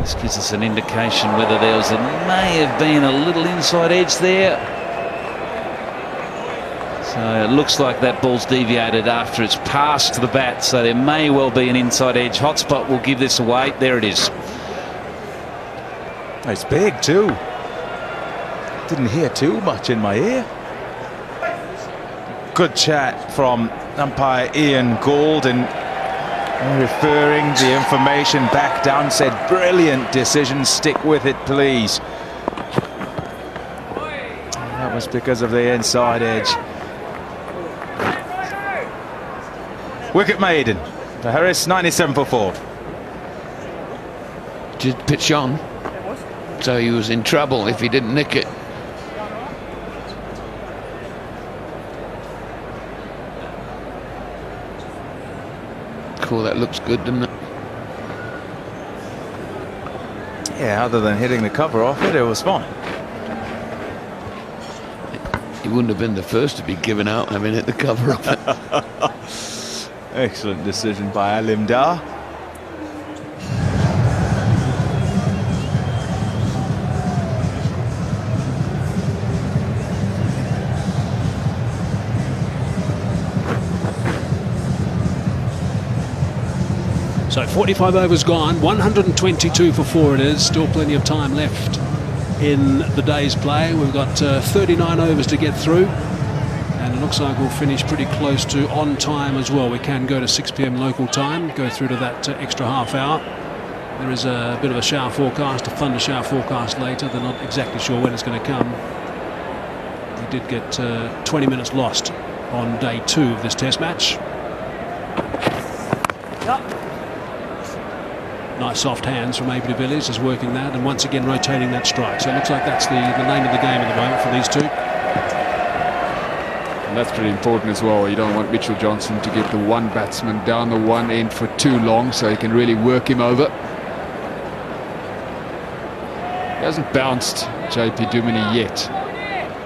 This gives us an indication whether there may have been a little inside edge there. So it looks like that ball's deviated after it's passed the bat, so there may well be an inside edge. Hotspot will give this away. There it is. It's big too. Didn't hear too much in my ear. good chat from umpire Ian Gould, and referring the information back down, said brilliant decision, stick with it please. That was because of the inside edge. Wicket maiden for Harris, 97 for 4. Did pitch on, so he was in trouble if he didn't nick it. Cool, that looks good, doesn't it? Yeah, other than hitting the cover off it, it was fine. He wouldn't have been the first to be given out having hit the cover off it. Excellent decision by Alim Dar. So 45 overs gone, 122 for 4 it is. Still plenty of time left in the day's play. We've got 39 overs to get through, and it looks like we'll finish pretty close to on time as well. We can go to 6 p.m. local time, go through to that extra half hour. There is a bit of a shower forecast, a thunder shower forecast later. They're not exactly sure when it's going to come. We did get 20 minutes lost on day 2 of this test match. Nice soft hands from AB de Villiers, is working that, and once again rotating that strike. So it looks like that's the name of the game at the moment for these two. And that's pretty important as well. You don't want Mitchell Johnson to get the one batsman down the one end for too long, so you can really work him over. He hasn't bounced JP Duminy yet,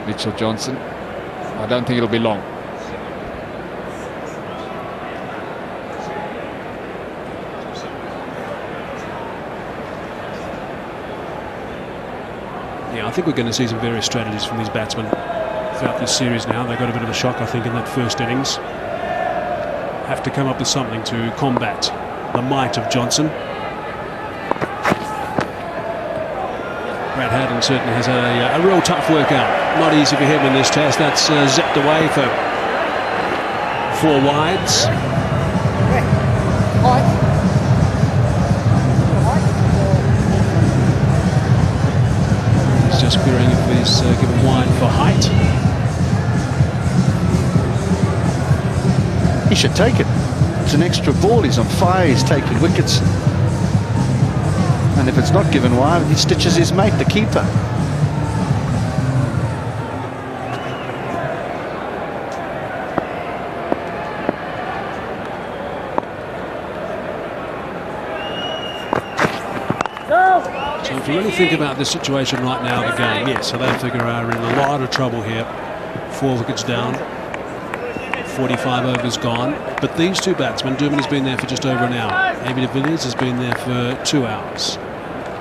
Mitchell Johnson. I don't think it'll be long. I think we're going to see some various strategies from these batsmen throughout this series now. They got a bit of a shock, I think, in that first innings. Have to come up with something to combat the might of Johnson. Brad Haddin certainly has a real tough workout. Not easy for him in this test. That's zipped away for 4 wides. Just querying if he's given wide for height. He should take it. It's an extra ball. He's on fire. He's taking wickets. And if it's not given wide, he stitches his mate, the keeper. So if you really think about this situation right now of the game, yes, South Africa are in a lot of trouble here. 4 wickets down, 45 overs gone. But these two batsmen, Duminy's been there for just over an hour. AB de Villiers has been there for 2 hours.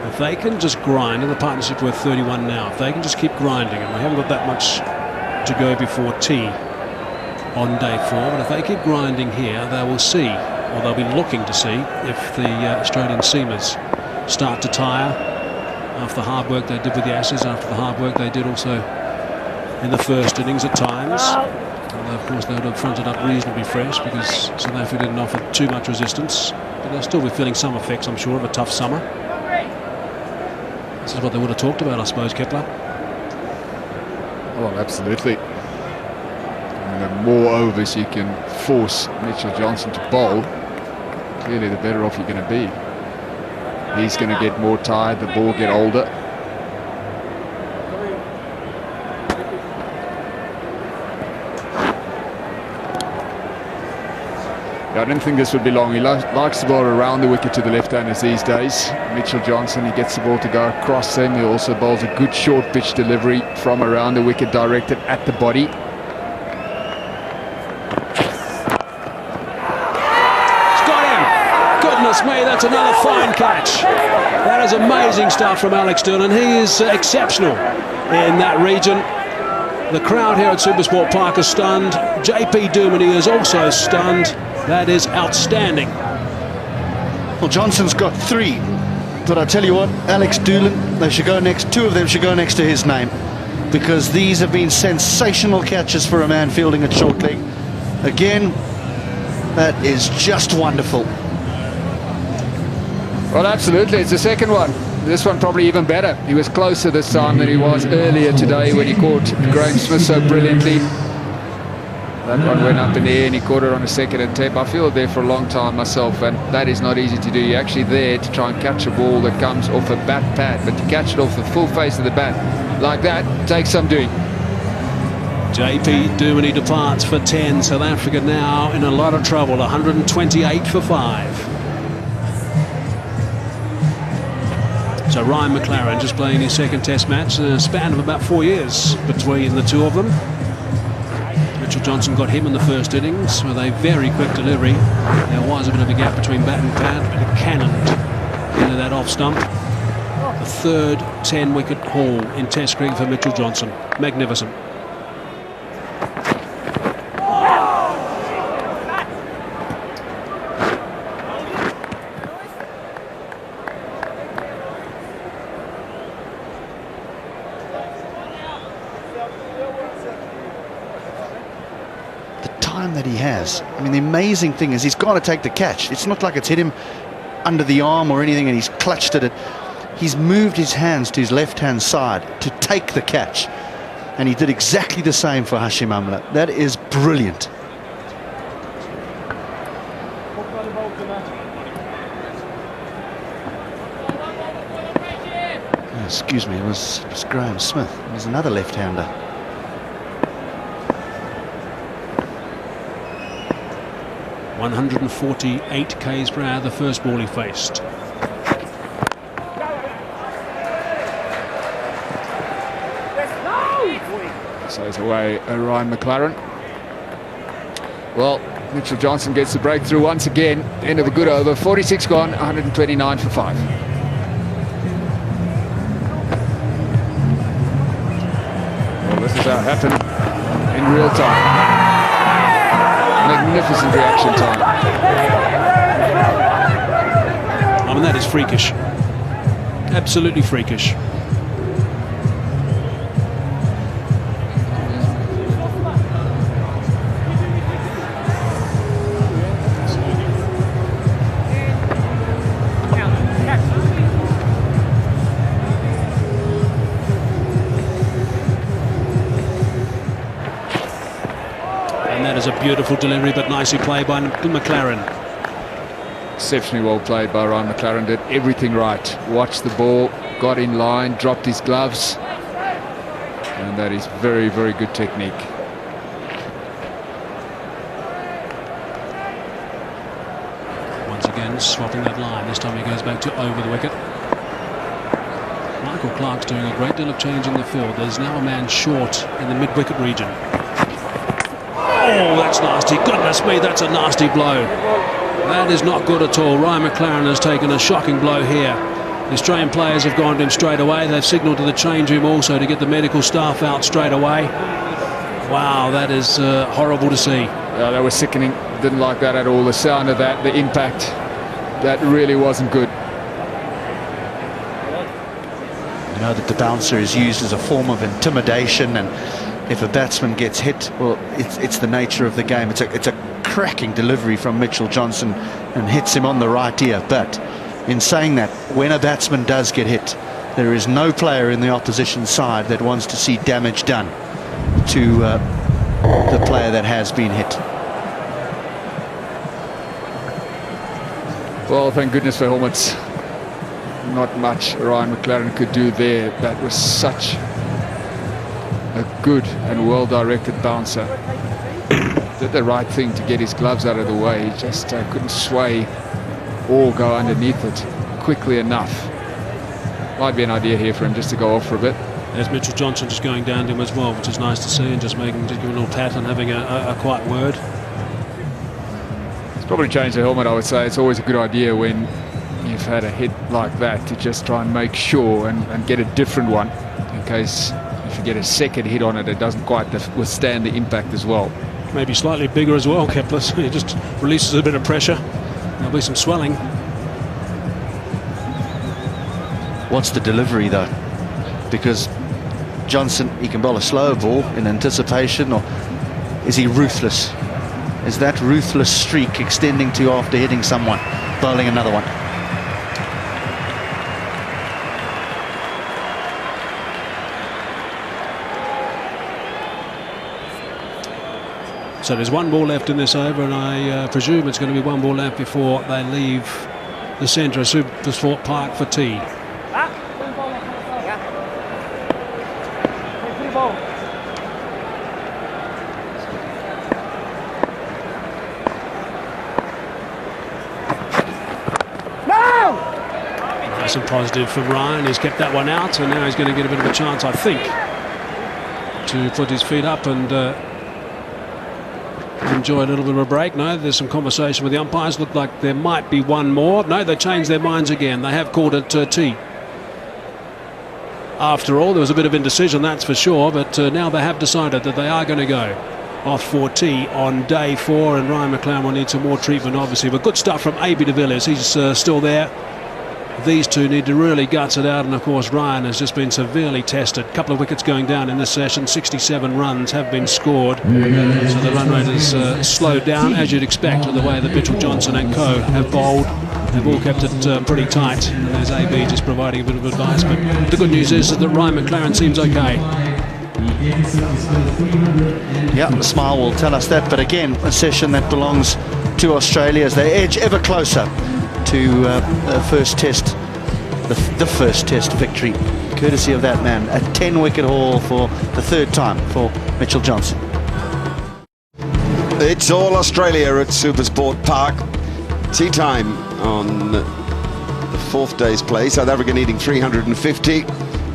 If they can just grind, and the partnership worth 31 now, if they can just keep grinding, and we haven't got that much to go before tea on day 4, but if they keep grinding here, they will see, or they'll be looking to see, if the Australian seamers start to tire after the hard work they did with the Ashes, after the hard work they did also in the first innings at times. Although, of course, they would have fronted up reasonably fresh because South Africa didn't offer too much resistance. But they'll still be feeling some effects, I'm sure, of a tough summer. This is what they would have talked about, I suppose, Kepler. Oh, absolutely. And the more overs you can force Mitchell Johnson to bowl, clearly the better off you're going to be. He's going to get more tired, the ball get older. I don't think this would be long. He likes the ball around the wicket to the left-handers these days. Mitchell Johnson, he gets the ball to go across him. He also bowls a good short pitch delivery from around the wicket directed at the body. Goodness me, that's another fine catch. That is amazing stuff from Alex Doolan. He is exceptional in that region. The crowd here at Supersport Park is stunned. JP Duminy is also stunned. That is outstanding. Well, Johnson's got 3, but I tell you what, Alex Doolan, they should go next. 2 of them should go next to his name. because these have been sensational catches for a man fielding at short leg. Again, that is just wonderful. Well, absolutely. It's the second one. This one probably even better. He was closer this time than he was earlier today when he caught Graham Smith so brilliantly. That one went up in the air and he caught it on a second attempt. I feel there for a long time myself, and that is not easy to do. You're actually there to try and catch a ball that comes off a bat pad, but to catch it off the full face of the bat like that takes some doing. JP Duminy departs for 10. South Africa now in a lot of trouble. 128 for 5. So Ryan McLaren just playing his second test match in a span of about 4 years between the two of them. Mitchell Johnson got him in the first innings with a very quick delivery. There was a bit of a gap between bat and pad, but it cannoned into that off stump. The third 10-wicket haul in Test cricket for Mitchell Johnson. Magnificent. That he has. I mean, the amazing thing is he's got to take the catch. It's not like it's hit him under the arm or anything and he's clutched at it. He's moved his hands to his left-hand side to take the catch. And he did exactly the same for Hashim Amla. That is brilliant. Oh, excuse me, it was Graham Smith. It was another left-hander. 148 k's per hour, the first ball he faced. So it's away Ryan McLaren. Well, Mitchell Johnson gets the breakthrough once again. End of a good over. 46 gone, 129 for 5. Well, this is how it happened in real time. Magnificent reaction time. I mean, that is freakish. Absolutely freakish. A beautiful delivery, but nicely played by McLaren. Exceptionally well played by Ryan McLaren. Did everything right. Watched the ball, got in line, dropped his gloves, and that is very, very good technique. Once again swapping that line. This time he goes back to over the wicket. Michael Clark's doing a great deal of change in the field. There's now a man short in the mid-wicket region. Oh, that's nasty. Goodness me, that's a nasty blow. That is not good at all. Ryan McLaren has taken a shocking blow here. The Australian players have gone to him straight away. They've signalled to the change room also to get the medical staff out straight away. Wow, that is horrible to see. Yeah, that was sickening. Didn't like that at all. The sound of that, the impact, that really wasn't good. You know that the bouncer is used as a form of intimidation, and if a batsman gets hit, well, it's the nature of the game. It's a cracking delivery from Mitchell Johnson and hits him on the right ear. But in saying that, when a batsman does get hit, there is no player in the opposition side that wants to see damage done to the player that has been hit. Well, thank goodness for helmets. Not much Ryan McLaren could do there. That was such a good and well-directed bouncer. Did the right thing to get his gloves out of the way. He just couldn't sway or go underneath it quickly enough. Might be an idea here for him just to go off for a bit. There's Mitchell Johnson just going down to him as well, which is nice to see, and just giving a little pat and having a quiet word. It's probably changed the helmet, I would say. It's always a good idea when you've had a hit like that to just try and make sure and get a different one in case if you get a second hit on it, it doesn't quite withstand the impact as well. Maybe slightly bigger as well, Kepler. So he just releases a bit of pressure. There'll be some swelling. What's the delivery though? Because Johnson, he can bowl a slow ball in anticipation, or is he ruthless? Is that ruthless streak extending to after hitting someone, bowling another one? So there's one ball left in this over, and I presume it's going to be one ball left before they leave the centre of Supersport Park for tea. Nice and positive for Ryan. He's kept that one out, and now he's going to get a bit of a chance, I think, to put his feet up and enjoy a little bit of a break. No, there's some conversation with the umpires. Looked like there might be one more. No, they changed their minds again. They have called it tea. After all, there was a bit of indecision, that's for sure, but now they have decided that they are going to go off for tea on day 4, and Ryan McLaren will need some more treatment, obviously. But good stuff from AB de Villiers. He's still there. These two need to really guts it out, and of course Ryan has just been severely tested. A couple of wickets going down in this session. 67 runs have been scored, so the run rate has slowed down, as you'd expect, with the way that Mitchell Johnson and co have bowled. They've all kept it pretty tight, and there's AB just providing a bit of advice. But the good news is that Ryan McLaren seems okay. Yeah, the smile will tell us that, but again, a session that belongs to Australia as they edge ever closer to the first test, the first test victory, courtesy of that man. A 10-wicket haul for the 3rd time for Mitchell Johnson. It's all Australia at Supersport Park. Tea time on the 4th day's play. South Africa needing 350.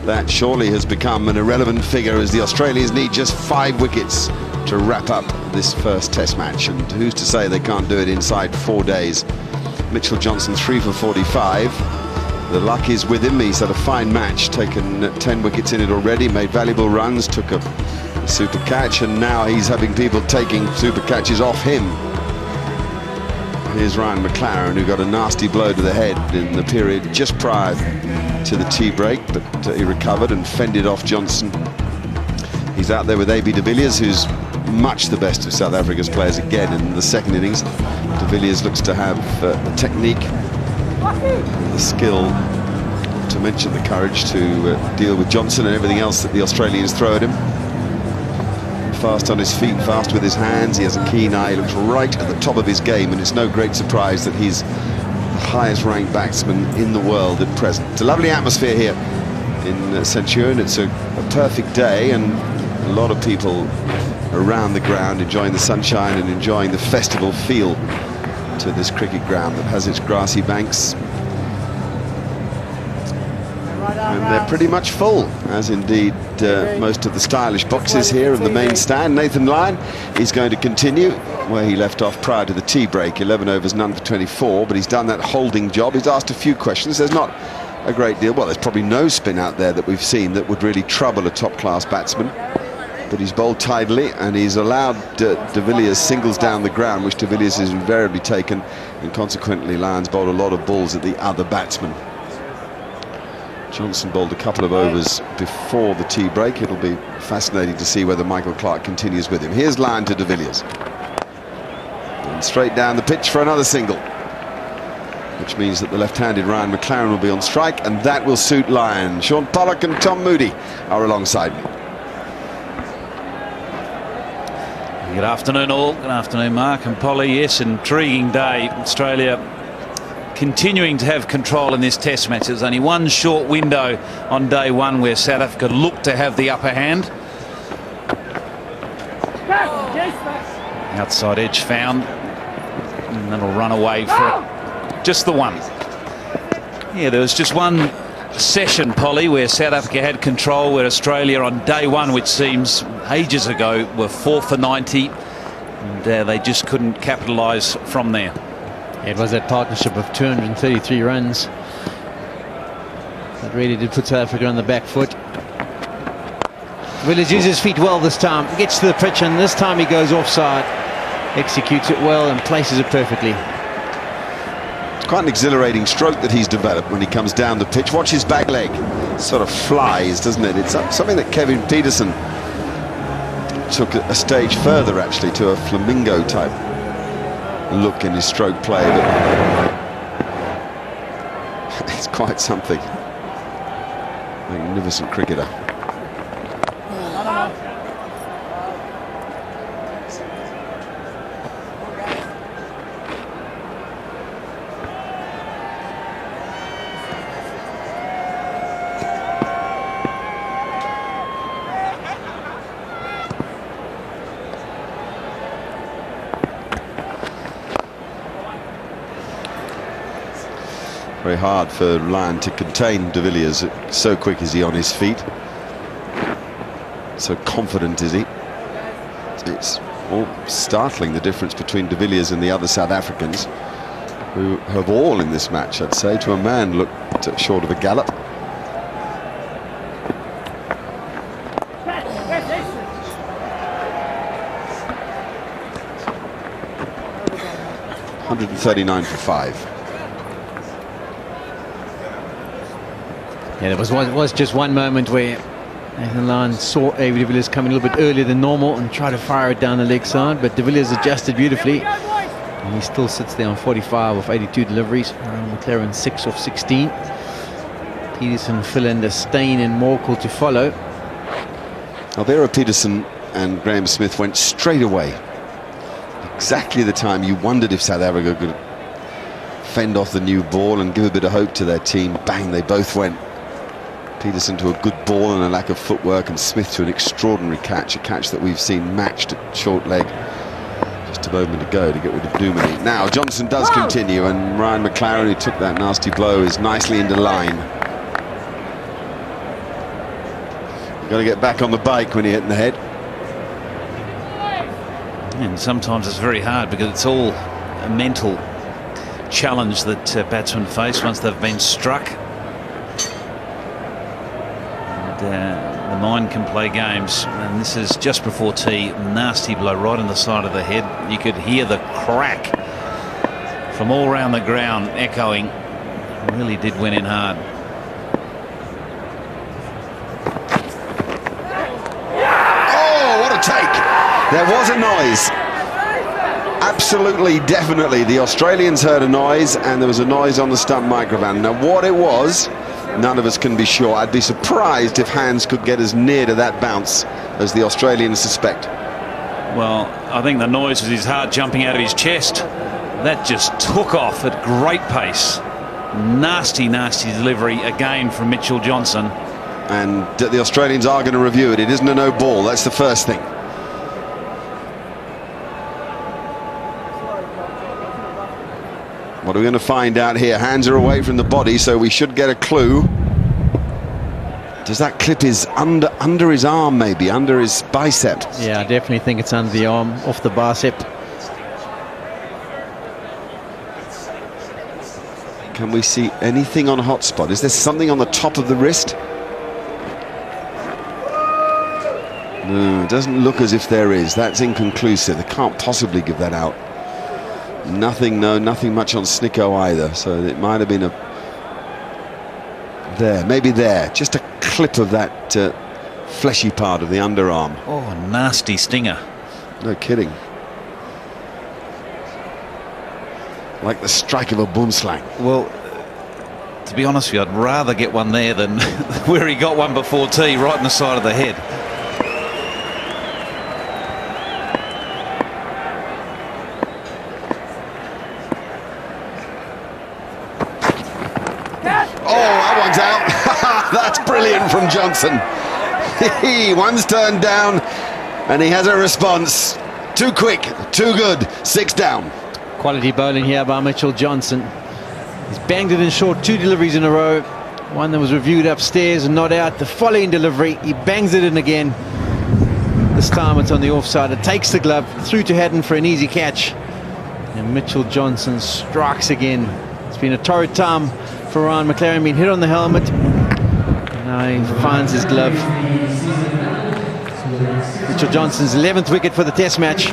That surely has become an irrelevant figure as the Australians need just 5 wickets to wrap up this first test match. And who's to say they can't do it inside 4 days? Mitchell Johnson 3 for 45. The luck is with him. He's had a fine match, taken 10 wickets in it already, made valuable runs, took a super catch, and now he's having people taking super catches off him. Here's Ryan McLaren, who got a nasty blow to the head in the period just prior to the tea break, but he recovered and fended off Johnson. He's out there with AB de Villiers, who's much the best of South Africa's players again in the 2nd innings. De Villiers looks to have the technique, the skill, to mention the courage to deal with Johnson and everything else that the Australians throw at him. Fast on his feet, fast with his hands. He has a keen eye. He looks right at the top of his game, and it's no great surprise that he's the highest ranked batsman in the world at present. It's a lovely atmosphere here in Centurion. It's a perfect day, and a lot of people around the ground enjoying the sunshine and enjoying the festival feel to this cricket ground that has its grassy banks. And they're pretty much full, as indeed most of the stylish boxes here in the main stand. Nathan Lyon is going to continue where he left off prior to the tea break. 11 overs, none for 24, but he's done that holding job. He's asked a few questions. There's not a great deal. Well, there's probably no spin out there that we've seen that would really trouble a top-class batsman. But he's bowled tidily, and he's allowed de Villiers singles down the ground, which de Villiers has invariably taken, and consequently Lyons bowled a lot of balls at the other batsman. Johnson bowled a couple of overs before the tea break. It'll be fascinating to see whether Michael Clarke continues with him. Here's Lyon to de Villiers. And straight down the pitch for another single, which means that the left-handed Ryan McLaren will be on strike, and that will suit Lyon. Sean Pollock and Tom Moody are alongside me. Good afternoon all. Good afternoon, Mark and Polly. Yes, intriguing day. Australia continuing to have control in this test match. There's only one short window on day 1 where South Africa looked to have the upper hand. Outside edge found, and that'll run away for just the one. Yeah, there was just one session, Polly, where South Africa had control, where Australia on day 1, which seems ages ago, were 4 for 90, and they just couldn't capitalise from there. It was that partnership of 233 runs that really did put South Africa on the back foot. Villiers uses his feet well this time, gets to the pitch, and this time he goes offside, executes it well and places it perfectly. It's quite an exhilarating stroke that he's developed when he comes down the pitch. Watch his back leg. sort of flies, doesn't it? It's something that Kevin Peterson took a stage further, actually, to a flamingo type look in his stroke play. But it's quite something. Magnificent cricketer. Very hard for Lyon to contain de Villiers. So quick is he on his feet. So confident is he. It's all startling, the difference between de Villiers and the other South Africans, who have all in this match, I'd say, to a man, looked short of a gallop. .139 for 5. Yeah, there was just one moment where Nathan Lyon saw de Villiers coming a little bit earlier than normal and tried to fire it down the leg side, but de Villiers adjusted beautifully. And he still sits there on 45 of 82 deliveries. McLaren 6 of 16. Peterson, Philander, Steyn and Morkel to follow. Alvaro Peterson and Graham Smith went straight away. Exactly the time you wondered if South Africa could fend off the new ball and give a bit of hope to their team. Bang, they both went. Peterson to a good ball and a lack of footwork, and Smith to an extraordinary catch, a catch that we've seen matched at short leg just a moment ago to get rid of Duminy. Now Johnson does continue, and Ryan McLaren, who took that nasty blow, is nicely into line. You've got to get back on the bike when you hit in the head. And sometimes it's very hard because it's all a mental challenge that batsmen face once they've been struck. The mind can play games, and this is just before tea. Nasty blow right in the side of the head. You could hear the crack from all around the ground echoing. Really did win in hard. Oh, what a take! There was a noise. Absolutely, definitely. The Australians heard a noise, and there was a noise on the stump microphone. Now, what it was, none of us can be sure. I'd be surprised if hands could get as near to that bounce as the Australians suspect. Well, I think the noise was his heart jumping out of his chest. That just took off at great pace. Nasty, nasty delivery again from Mitchell Johnson. And the Australians are going to review it. It isn't a no ball. That's the first thing. What are we going to find out here? Hands are away from the body, so we should get a clue. Does that clip his under his arm, maybe under his bicep? Yeah, I definitely think it's under the arm, off the bicep. Can we see anything on hotspot? Is there something on the top of the wrist? No, it doesn't look as if there is. That's inconclusive. They can't possibly give that out. Nothing, no, nothing much on Snicko either. So it might have been there, maybe there. Just a clip of that fleshy part of the underarm. Oh, nasty stinger. No kidding. Like the strike of a boomslang. Well, to be honest with you, I'd rather get one there than where he got one before tea, right in the side of the head. That's brilliant from Johnson. One's turned down and he has a response. Too quick, too good. 6 down. Quality bowling here by Mitchell Johnson. He's banged it in short 2 deliveries in a row. One that was reviewed upstairs and not out. The following delivery, he bangs it in again. This time it's on the offside. It takes the glove through to Haddon for an easy catch. And Mitchell Johnson strikes again. It's been a torrid time for Ryan McLaren, being hit on the helmet. Now he finds his glove. Mitchell Johnson's 11th wicket for the test match.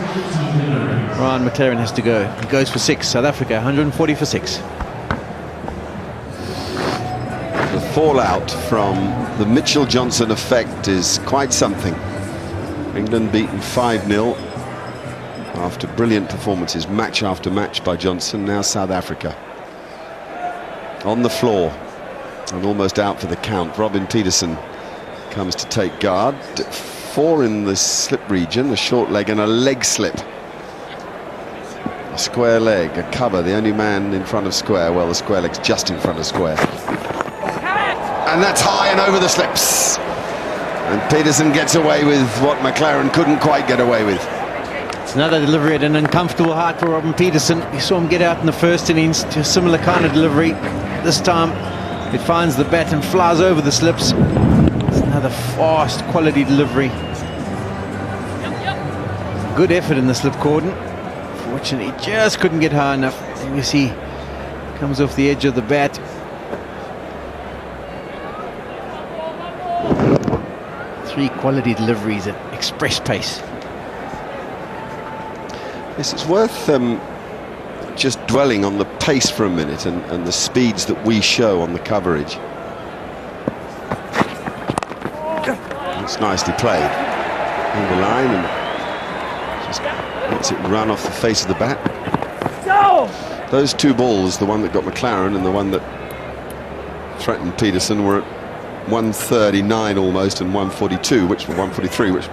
Ryan McLaren has to go. He goes for 6. South Africa 140 for 6. The fallout from the Mitchell Johnson effect is quite something. England beaten 5-0 after brilliant performances match after match by Johnson. Now South Africa on the floor and almost out for the count. Robin Peterson comes to take guard. 4 in the slip region, a short leg and a leg slip. A square leg, a cover, the only man in front of square. Well, the square leg's just in front of square. And that's high and over the slips. And Peterson gets away with what McLaren couldn't quite get away with. It's another delivery at an uncomfortable height for Robin Peterson. You saw him get out in the first innings to a similar kind of delivery. This time it finds the bat and flies over the slips. It's another fast quality delivery. Good effort in the slip cordon. Fortunately, just couldn't get high enough. And you see, comes off the edge of the bat. Three quality deliveries at express pace. Yes, it's worth just dwelling on the pace for a minute and the speeds that we show on the coverage. It's nicely played. In the line and just lets it run off the face of the bat. Those two balls, the one that got McLaren and the one that threatened Peterson, were at 139 almost and 142, which were 143, which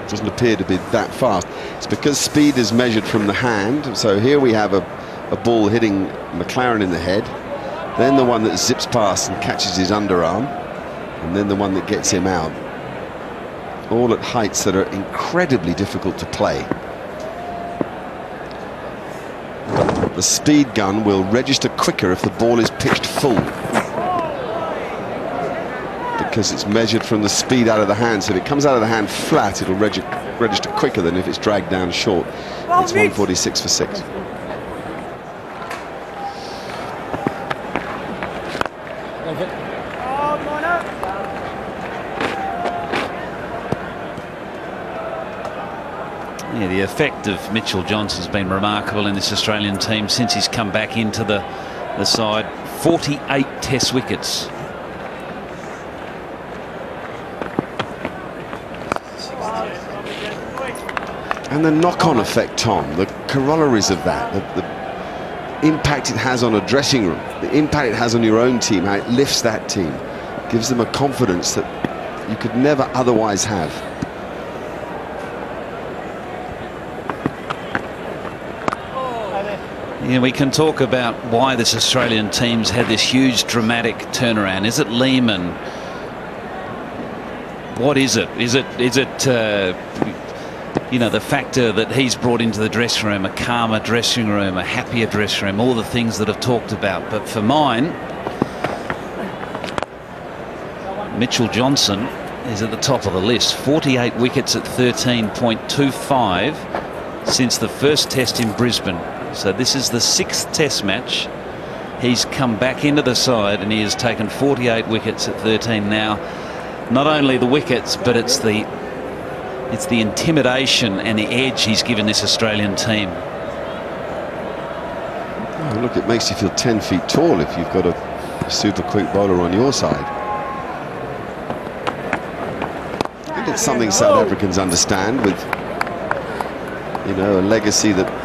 doesn't appear to be that fast. It's because speed is measured from the hand. So here we have a ball hitting McLaren in the head, then the one that zips past and catches his underarm, and then the one that gets him out. All at heights that are incredibly difficult to play. The speed gun will register quicker if the ball is pitched full, because it's measured from the speed out of the hand. So if it comes out of the hand flat, it'll register quicker than if it's dragged down short. It's 146 for 6. Yeah, the effect of Mitchell Johnson's been remarkable in this Australian team since he's come back into the side. 48 test wickets. And the knock-on effect, Tom, the corollaries of that, the impact it has on a dressing room, the impact it has on your own team, how it lifts that team, gives them a confidence that you could never otherwise have. Yeah, we can talk about why this Australian team's had this huge dramatic turnaround. Is it Lehmann? What is it? Is it you know, the factor that he's brought into the dressing room, a calmer dressing room, a happier dressing room, all the things that I've talked about? But for mine, Mitchell Johnson is at the top of the list. 48 wickets at 13.25 since the first test in Brisbane. So this is the 6th test match. He's come back into the side and he has taken 48 wickets at 13 now. Not only the wickets, but it's the intimidation and the edge he's given this Australian team. Oh, look, it makes you feel 10 feet tall if you've got a super quick bowler on your side. And it's something South Africans understand, with, you know, a legacy that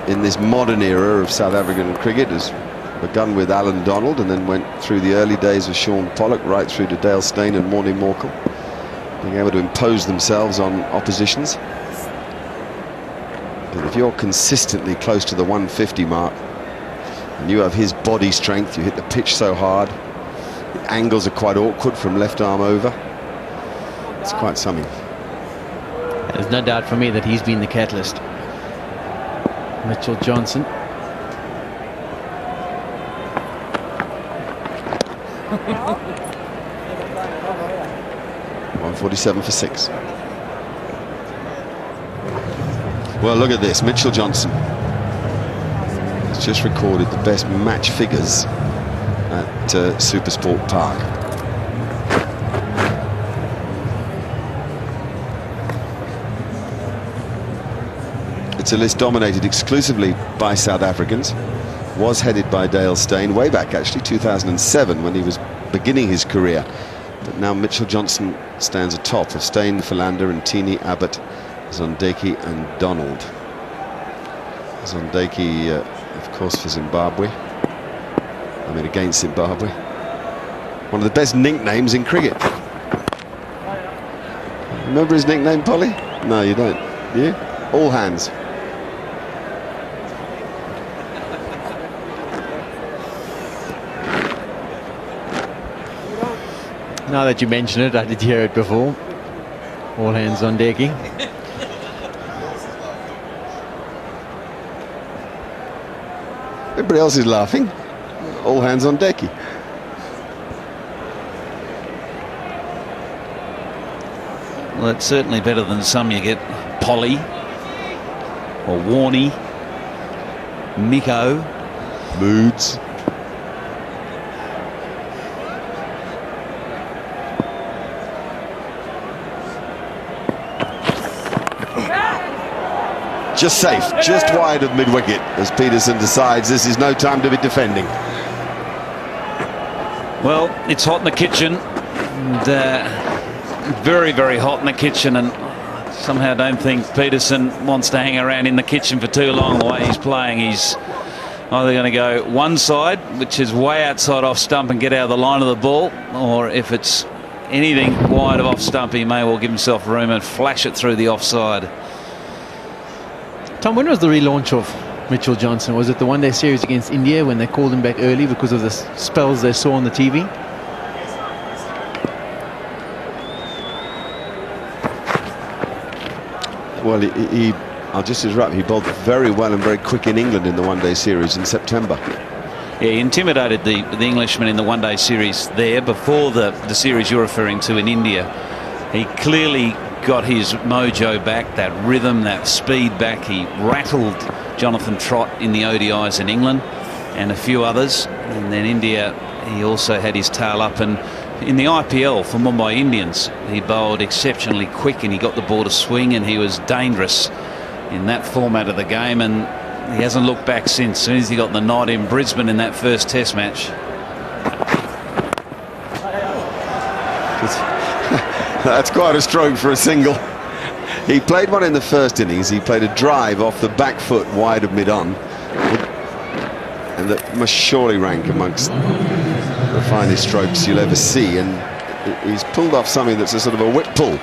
in this modern era of South African cricket has begun with Alan Donald and then went through the early days of Sean Pollock right through to Dale Steyn and Morne Morkel, being able to impose themselves on oppositions. But if you're consistently close to the 150 mark and you have his body strength, you hit the pitch so hard, the angles are quite awkward from left arm over, it's quite something. There's no doubt for me that he's been the catalyst. Mitchell Johnson. 147 for 6. Well, look at this. Mitchell Johnson has just recorded the best match figures at Supersport Park. It's a list dominated exclusively by South Africans. was headed by Dale Steyn way back, actually, 2007, when he was beginning his career. But now Mitchell Johnson stands atop of Steyn, Philander, and Tini, Abbott, Zondeki, and Donald. Zondeki, of course, for Zimbabwe. I mean, against Zimbabwe. One of the best nicknames in cricket. Remember his nickname, Polly? No, you don't. You? All hands. Now that you mention it, I did hear it before. All hands on decking. Everybody else is laughing. All hands on decky. Well, it's certainly better than some you get. Polly or Warney, Miko, Moods. Just safe, just wide of mid-wicket as Peterson decides this is no time to be defending. Well, it's hot in the kitchen, and very, very hot in the kitchen, and somehow don't think Peterson wants to hang around in the kitchen for too long the way he's playing. He's either going to go one side, which is way outside off stump and get out of the line of the ball, or if it's anything wide of off stump, he may well give himself room and flash it through the offside. Tom, when was the relaunch of Mitchell Johnson? Was it the one-day series against India when they called him back early because of the spells they saw on the TV? Well, I'll just interrupt. He bowled very well and very quick in England in the one-day series in September. Yeah, he intimidated the Englishman in the one-day series there before the series you're referring to in India. He clearly got his mojo back, that rhythm, that speed back. He rattled Jonathan Trott in the ODIs in England and a few others. And then India, he also had his tail up. And in the IPL for Mumbai Indians, he bowled exceptionally quick and he got the ball to swing and he was dangerous in that format of the game. And he hasn't looked back since. As soon as he got the nod in Brisbane in that first Test match. That's quite a stroke for a single. He played one in the first innings. He played a drive off the back foot wide of mid-on, and that must surely rank amongst the finest strokes you'll ever see. And he's pulled off something that's a sort of a whip pull.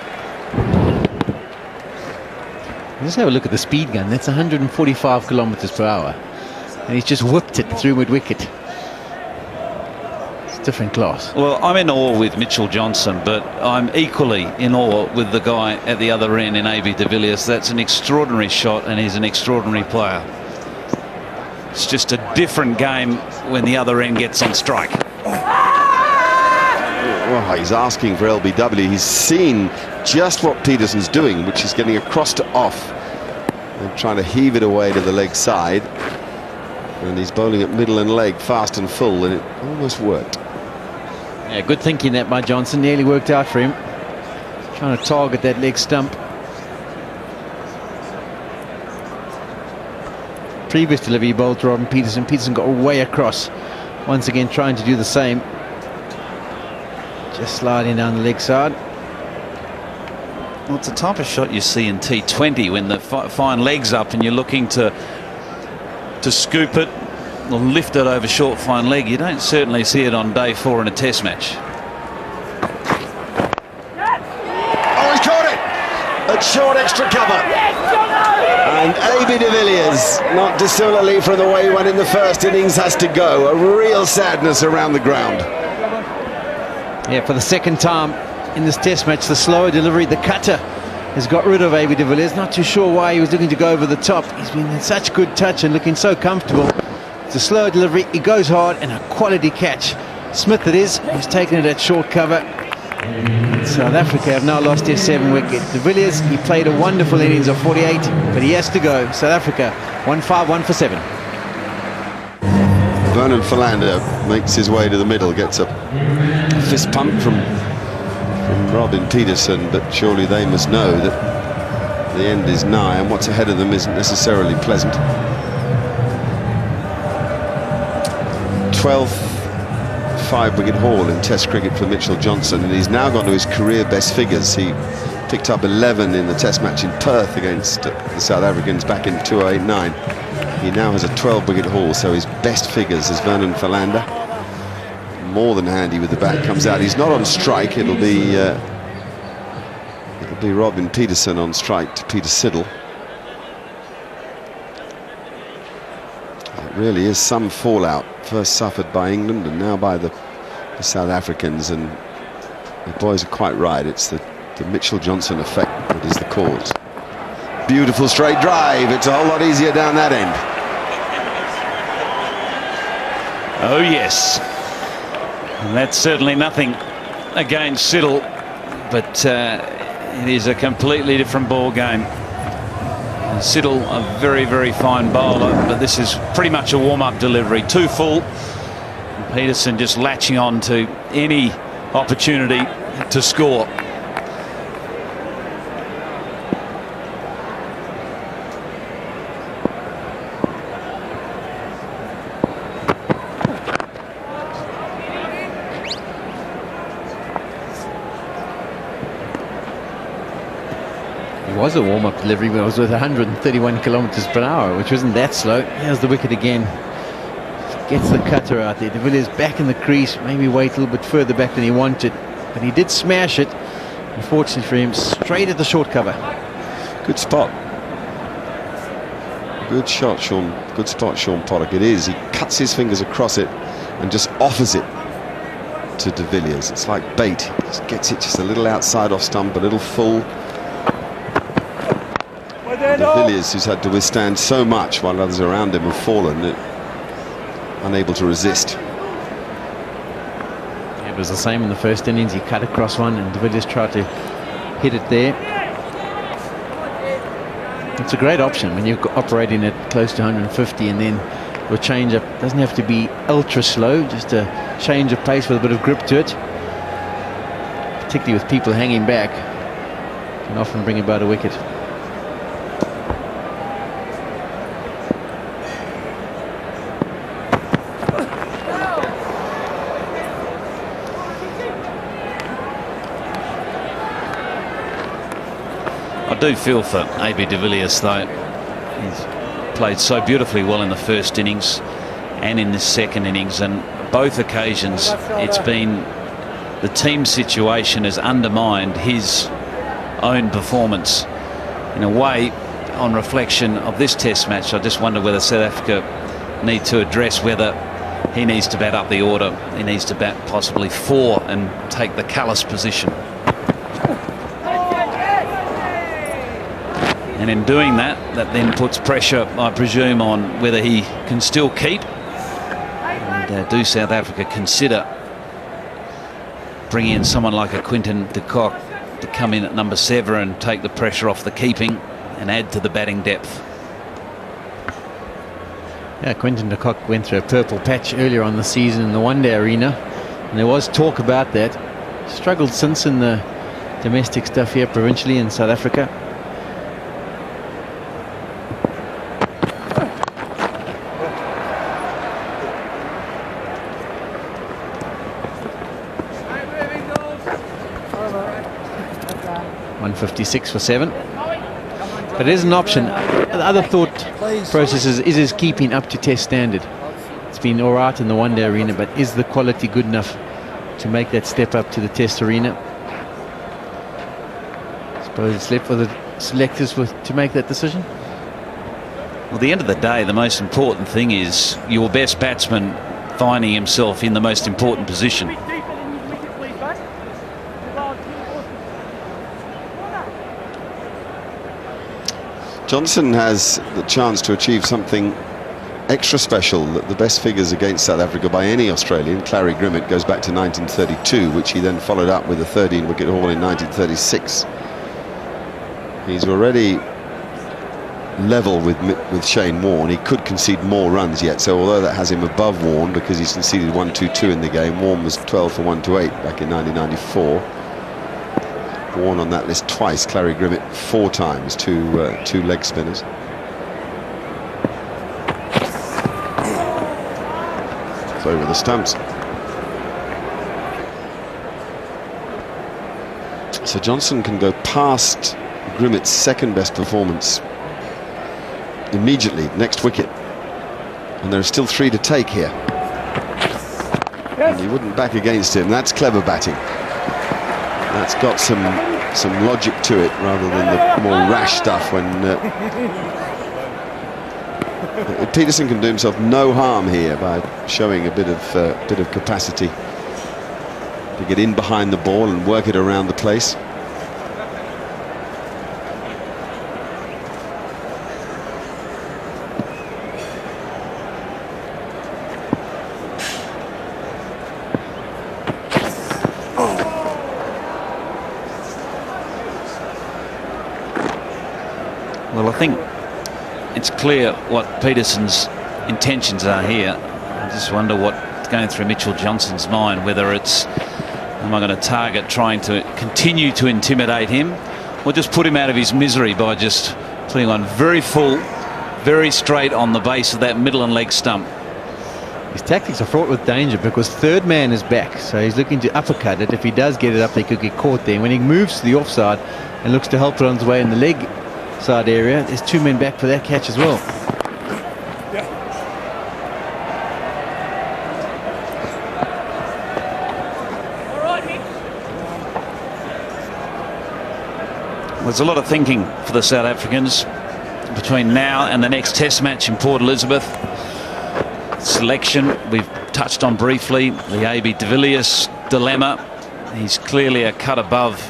Just have a look at the speed gun. That's 145 kilometers per hour, and he's just whipped it through mid-wicket. Different class. Well, I'm in awe with Mitchell Johnson, but I'm equally in awe with the guy at the other end in AB de Villiers. That's an extraordinary shot and he's an extraordinary player. It's just a different game when the other end gets on strike. Oh, he's asking for LBW. He's seen just what Peterson's doing, which is getting across to off and trying to heave it away to the leg side. And he's bowling at middle and leg fast and full, and it almost worked. Yeah, good thinking that by Johnson. Nearly worked out for him. Trying to target that leg stump. Previous delivery, he bowled to Robin Peterson. Peterson got way across. Once again, trying to do the same. Just sliding down the leg side. Well, it's the type of shot you see in T20 when the fine leg's up and you're looking to scoop it or lift it over short fine leg. You don't certainly see it on day 4 in a Test match. Oh, he's caught it! At short extra cover. And AB de Villiers, not dissimilarly from the way he went in the first innings, has to go. A real sadness around the ground. Yeah, for the second time in this Test match, the slower delivery, the cutter, has got rid of AB de Villiers. Not too sure why he was looking to go over the top. He's been in such good touch and looking so comfortable. It's a slow delivery, he goes hard, and a quality catch. Smith it is, who's taken it at short cover. South Africa have now lost their 7 wicket. De Villiers, he played a wonderful innings of 48, but he has to go. South Africa, 1-5, 1 for 7. Vernon Philander makes his way to the middle, gets a fist pump from Robin Peterson, but surely they must know that the end is nigh and what's ahead of them isn't necessarily pleasant. 12th 5-wicket haul in Test cricket for Mitchell Johnson, and he's now gone to his career best figures. He picked up 11 in the Test match in Perth against the South Africans back in 2008-09. He now has a 12-wicket haul, so his best figures is Vernon Philander. More than handy with the bat, comes out. He's not on strike. It'll be Robin Peterson on strike to Peter Siddle. It really is some fallout, first suffered by England and now by the South Africans, and the boys are quite right. It's the Mitchell Johnson effect that is the cause. Beautiful straight drive. It's a whole lot easier down that end. Oh yes, and that's certainly nothing against Siddle, but it is a completely different ball game. Siddle, a very, very fine bowler, but this is pretty much a warm-up delivery, too full. And Peterson just latching on to any opportunity to score. Was a warm-up delivery, but it was with 131 kilometers per hour, which wasn't that slow. Here's the wicket again. Gets the cutter out there. De Villiers back in the crease, maybe wait a little bit further back than he wanted, but he did smash it. Unfortunately for him, straight at the short cover. Good spot. Good shot, Sean. Good spot, Sean Pollock. It is. He cuts his fingers across it and just offers it to De Villiers. It's like bait. He just gets it just a little outside off stump, a little full. De Villiers, who's had to withstand so much while others around him have fallen, unable to resist. It was the same in the first innings. He cut across one and De Villiers tried to hit it there. It's a great option when you're operating at close to 150, and then your change-up doesn't have to be ultra slow, just a change of pace with a bit of grip to it. Particularly with people hanging back, can often bring about a wicket. I do feel for AB de Villiers, though. He's played so beautifully well in the first innings and in the second innings, and both occasions it's been the team situation has undermined his own performance. In a way, on reflection of this Test match, I just wonder whether South Africa need to address whether he needs to bat up the order. He needs to bat possibly 4 and take the Kallis position. And in doing that, that then puts pressure, I presume, on whether he can still keep. And do South Africa consider bringing in someone like a Quinton de Kock to come in at number 7 and take the pressure off the keeping and add to the batting depth? Yeah, Quinton de Kock went through a purple patch earlier on the season in the one-day arena, and there was talk about that. Struggled since in the domestic stuff here provincially in South Africa. .156 for 7, but it is an option. The other thought process is his keeping up to Test standard. It's been all right in the one-day arena, but is the quality good enough to make that step up to the Test arena? I suppose it's left for the selectors to make that decision. Well, at the end of the day, the most important thing is your best batsman finding himself in the most important position. Johnson has the chance to achieve something extra special. The best figures against South Africa by any Australian, Clary Grimmett, goes back to 1932, which he then followed up with a 13-wicket haul in 1936. He's already level with Shane Warne. He could concede more runs yet, so although that has him above Warne because he's conceded 1-2-2 in the game, Warne was 12 for 1-8 back in 1994. Warne on that list twice, Clary Grimmett 4 times, two leg spinners. It's over the stumps. So Johnson can go past Grimmett's second best performance immediately, next wicket. And there are still 3 to take here. And you wouldn't back against him. That's clever batting. That's got some logic to it rather than the more rash stuff when Peterson can do himself no harm here by showing a bit of capacity to get in behind the ball and work it around the place. Well, I think it's clear what Peterson's intentions are here. I just wonder what's going through Mitchell Johnson's mind, whether it's, am I going to target trying to continue to intimidate him, or just put him out of his misery by just putting on very full, very straight on the base of that middle and leg stump. His tactics are fraught with danger because third man is back, so he's looking to uppercut it. If he does get it up, he could get caught there. When he moves to the offside and looks to help it on his way in the leg side area, there's 2 men back for that catch as well. There's a lot of thinking for the South Africans between now and the next Test match in Port Elizabeth. Selection we've touched on briefly, the AB de Villiers dilemma. He's clearly a cut above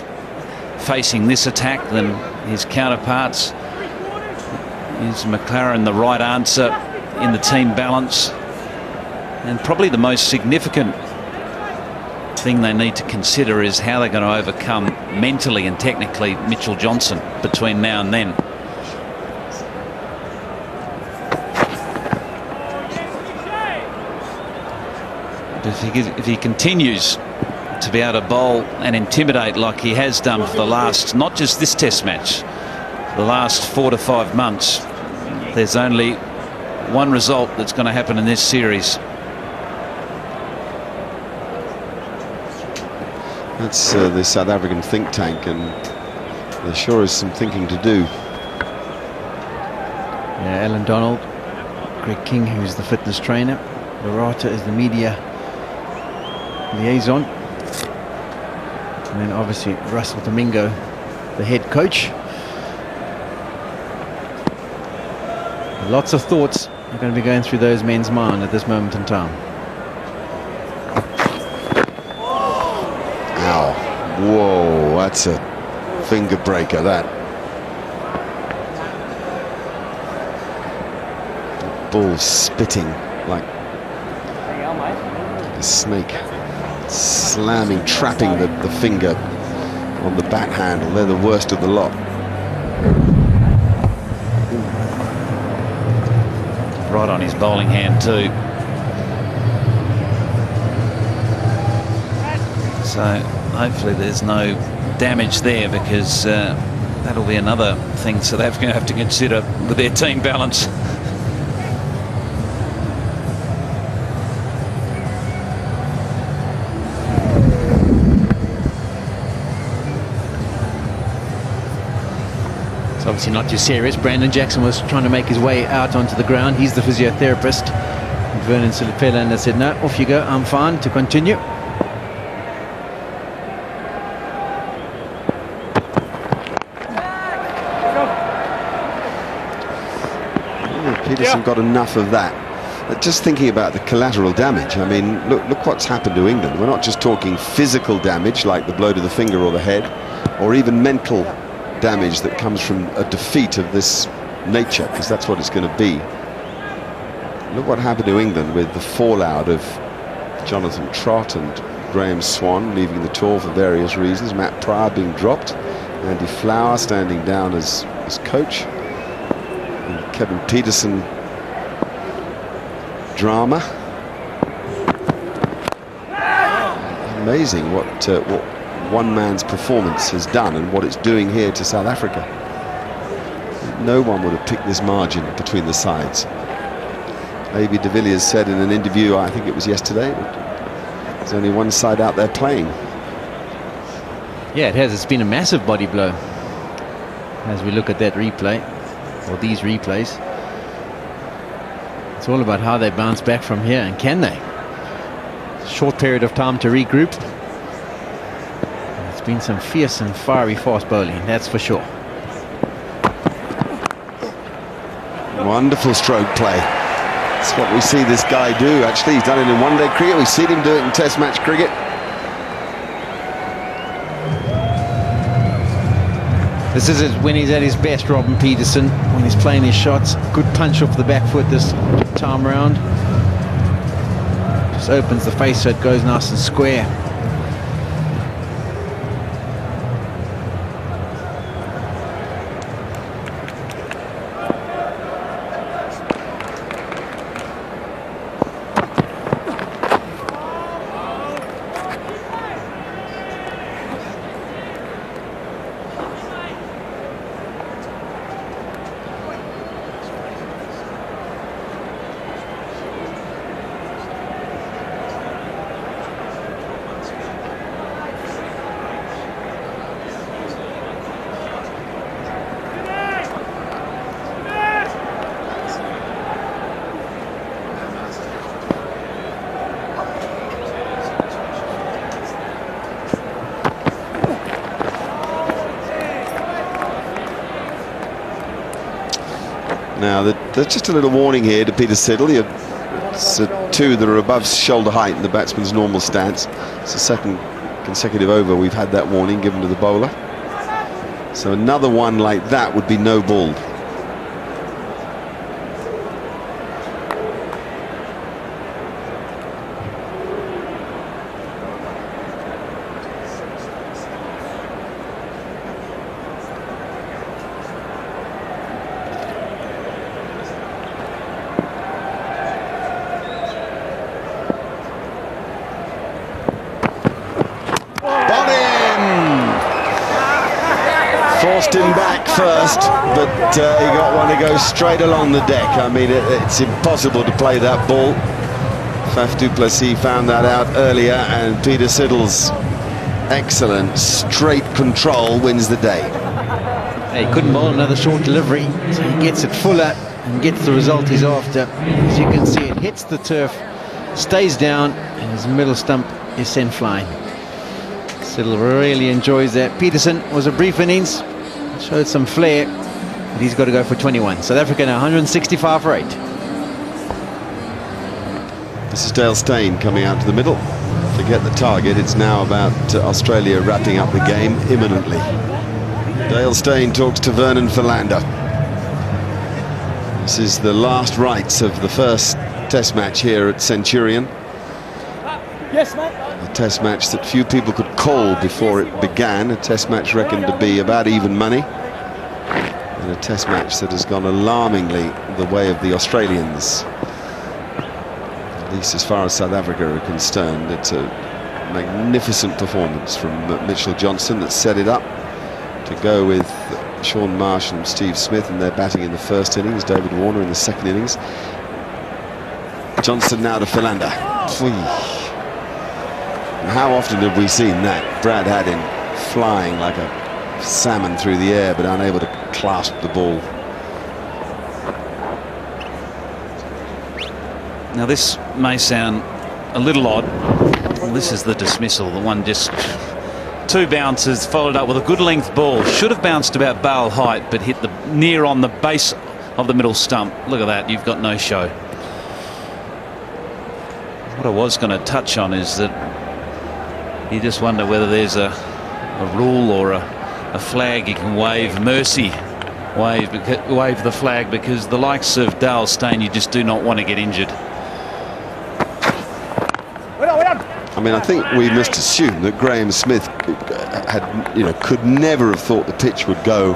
facing this attack than his counterparts. Is McLaren the right answer in the team balance? And probably the most significant thing they need to consider is how they're going to overcome mentally and technically Mitchell Johnson between now and then. If he continues to be able to bowl and intimidate like he has done for the last, not just this Test match, the last 4 to 5 months, there's only one result that's going to happen in this series. That's the South African think tank, and there sure is some thinking to do. Yeah, Alan Donald, Greg King, who's the fitness trainer, Lorata is the media liaison, and then obviously Russell Domingo, the head coach. Lots of thoughts are going to be going through those men's mind at this moment in time. Ow. Whoa, that's a finger breaker, that. The ball spitting like a snake. Slamming, trapping the finger on the bat handle. They're the worst of the lot. Right on his bowling hand too. So hopefully there's no damage there, because that'll be another thing South Africa have to consider with their team balance. It's obviously not too serious. Brandon Jackson was trying to make his way out onto the ground. He's the physiotherapist. Vernon Silipela said, no, off you go, I'm fine, to continue. Peterson got enough of that. Just thinking about the collateral damage, I mean, look what's happened to England. We're not just talking physical damage like the blow to the finger or the head, or even mental damage that comes from a defeat of this nature, because that's what it's going to be. Look what happened to England with the fallout of Jonathan Trott and Graham Swan leaving the tour for various reasons, Matt Pryor being dropped, Andy Flower standing down as coach, and Kevin Peterson drama. Amazing what one man's performance has done and what it's doing here to South Africa. No one would have picked this margin between the sides. A.B. de Villiers said in an interview, I think it was yesterday, there's only one side out there playing. Yeah, it has. It's been a massive body blow. As we look at that replay, or these replays, it's all about how they bounce back from here, and can they? Short period of time to regroup. It's been some fierce and fiery fast bowling, that's for sure. Wonderful stroke play. That's what we see this guy do. Actually, he's done it in one-day cricket. We've seen him do it in Test match cricket. This is it when he's at his best, Robin Peterson, when he's playing his shots. Good punch off the back foot this time round. Just opens the face so it goes nice and square. Now, there's just a little warning here to Peter Siddle. It's two that are above shoulder height in the batsman's normal stance. It's the second consecutive over we've had that warning given to the bowler. So another one like that would be no ball. Forced him back first, but he got one to go straight along the deck. I mean, it's impossible to play that ball. Faf du Plessis found that out earlier, and Peter Siddle's excellent straight control wins the day. He couldn't bowl another short delivery, so he gets it fuller and gets the result he's after. As you can see, it hits the turf, stays down, and his middle stump is sent flying. Siddle really enjoys that. Peterson was a brief innings, showed some flair, but he's got to go for 21. South Africa now 165 for 8. This is Dale Steyn coming out to the middle. Forget the target, it's now about Australia wrapping up the game imminently. Dale Steyn talks to Vernon Philander. This is the last rites of the first Test match here at Centurion. Yes, mate. A Test match that few people could call before it began. A Test match reckoned to be about even money. And a Test match that has gone alarmingly the way of the Australians. At least as far as South Africa are concerned. It's a magnificent performance from Mitchell Johnson that set it up to go with Shaun Marsh and Steve Smith, and they're batting in the first innings, David Warner in the second innings. Johnson now to Philander. How often have we seen that? Brad Haddin flying like a salmon through the air, but unable to clasp the ball. Now this may sound a little odd. Well, this is the dismissal, the one just two bounces followed up with a good length ball. Should have bounced about bail height, but hit the near on the base of the middle stump. Look at that, you've got no show. What I was going to touch on is that you just wonder whether there's a rule or a flag you can wave. Mercy, wave the flag, because the likes of Dale Steyn, you just do not want to get injured. I mean, I think we must assume that Graham Smith could never have thought the pitch would go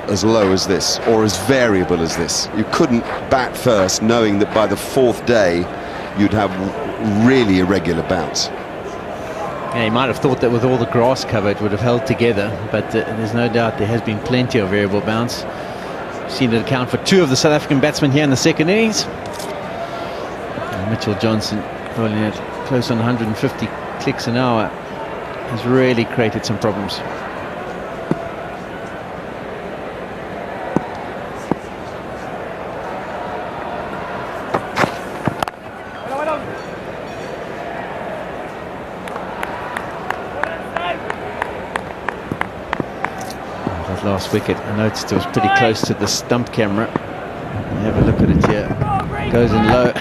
as low as this, or as variable as this. You couldn't bat first knowing that by the fourth day you'd have really irregular bounce. Yeah, he might have thought that with all the grass cover it would have held together, but there's no doubt there has been plenty of variable bounce. We've seen it account for two of the South African batsmen here in the second innings. Mitchell Johnson, rolling at close on 150 clicks an hour, has really created some problems. That last wicket, I noticed it was pretty close to the stump camera. You have a look at it here. Goes in low,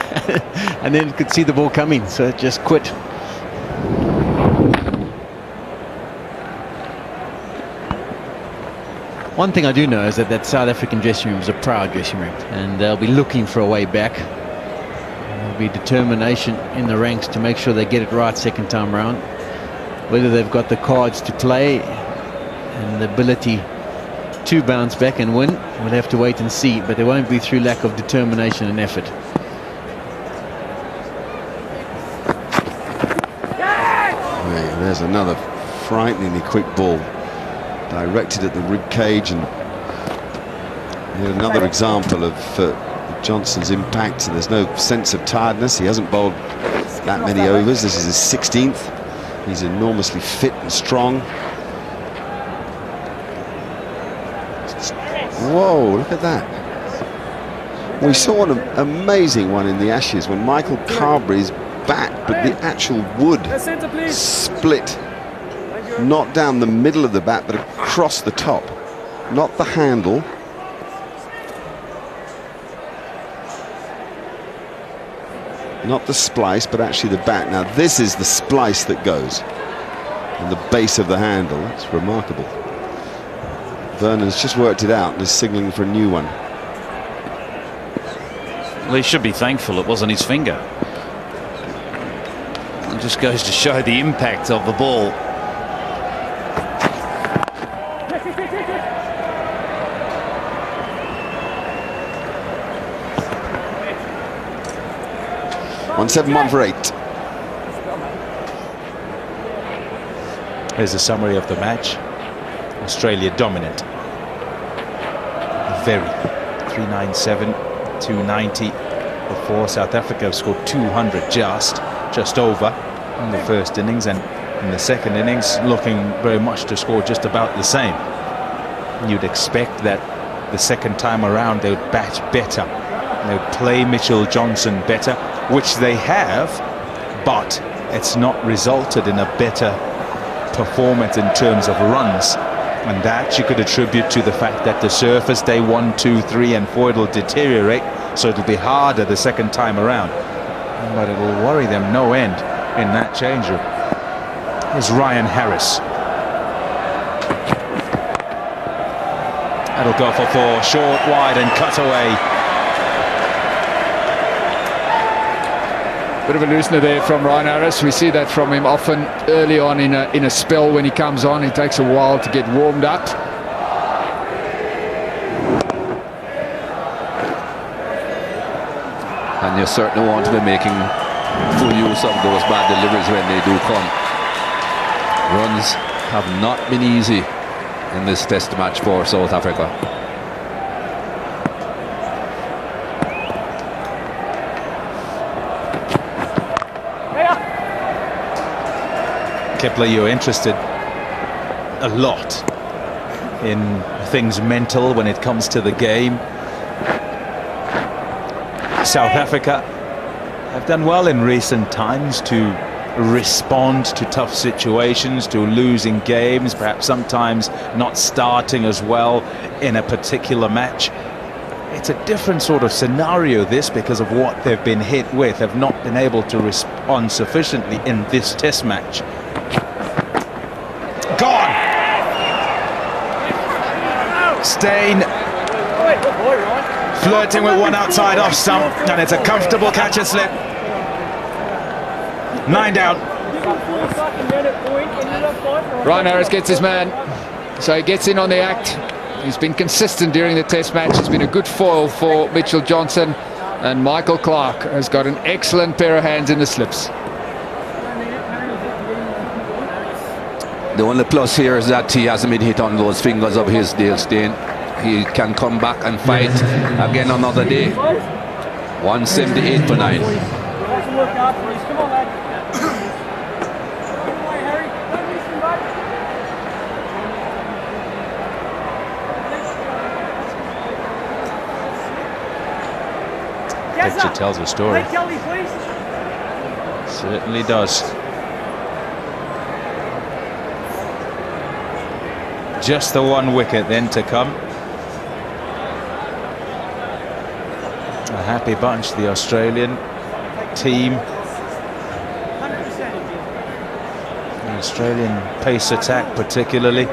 and then you could see the ball coming, so it just quit. One thing I do know is that that South African dressing room is a proud dressing room, and they'll be looking for a way back. There'll be determination in the ranks to make sure they get it right second time round. Whether they've got the cards to play and the ability to bounce back and win, we'll have to wait and see, but it won't be through lack of determination and effort. There's another frighteningly quick ball directed at the rib cage, and another example of Johnson's impact. There's no sense of tiredness. He hasn't bowled that many overs. This is his 16th. He's enormously fit and strong. Whoa, look at that. We saw an amazing one in the Ashes when Michael Carberry's bat, but the actual wood split, not down the middle of the bat, but across the top, not the handle. Not the splice, but actually the bat. Now this is the splice that goes, and the base of the handle. It's remarkable. Vernon's just worked it out and is signalling for a new one. Well, he should be thankful it wasn't his finger. It just goes to show the impact of the ball. On 7-1 for 8. Here's a summary of the match. Australia dominant. Very. 397, 290. Before South Africa scored 200 just over in the first innings, and in the second innings looking very much to score just about the same. You'd expect that the second time around they would bat better. They would play Mitchell Johnson better, which they have, but it's not resulted in a better performance in terms of runs. And that you could attribute to the fact that the surface day 1, 2, 3 and 4 it'll deteriorate, so it'll be harder the second time around, but it will worry them no end in that change room. Here's Ryan Harris. That'll go for 4, short, wide and cut away. Bit of a loosener there from Ryan Harris. We see that from him often early on in a spell. When he comes on, it takes a while to get warmed up. And you certainly want to be making full use of those bad deliveries when they do come. Runs have not been easy in this test match for South Africa. Kepler, you're interested a lot in things mental when it comes to the game. South Africa have done well in recent times to respond to tough situations, to losing games, perhaps sometimes not starting as well in a particular match. It's a different sort of scenario, this, because of what they've been hit with, have not been able to respond sufficiently in this test match. Gone! Steyn flirting with one outside off stump, and it's a comfortable catch and slip. 9 down. Ryan Harris gets his man, so he gets in on the act. He's been consistent during the test match. He's been a good foil for Mitchell Johnson, and Michael Clarke has got an excellent pair of hands in the slips. The only plus here is that he hasn't been hit on those fingers of his, Dale Steyn. He can come back and fight again another day. 178 for 9. work out, please. Come on, lad. Come away, Harry. Don't miss him, bud. Picture tells a story. Hey, Kelly, please. Certainly does. Just the one wicket then to come. A happy bunch, the Australian team. The Australian pace attack particularly.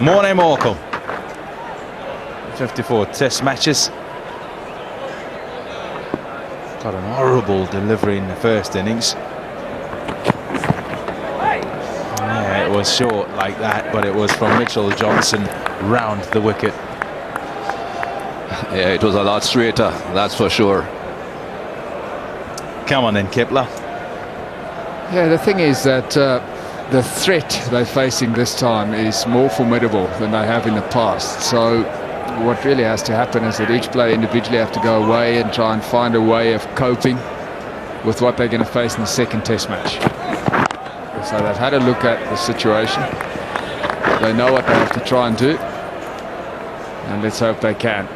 Morne Morkel. 54 test matches. Got an horrible delivery in the first innings. Yeah, it was short like that, but it was from Mitchell Johnson round the wicket. Yeah, it was a lot straighter, that's for sure. Come on then, Kipler. Yeah, the thing is that the threat they're facing this time is more formidable than they have in the past. So what really has to happen is that each player individually have to go away and try and find a way of coping with what they're going to face in the second test match. So they've had a look at the situation. They know what they have to try and do. And let's hope they can.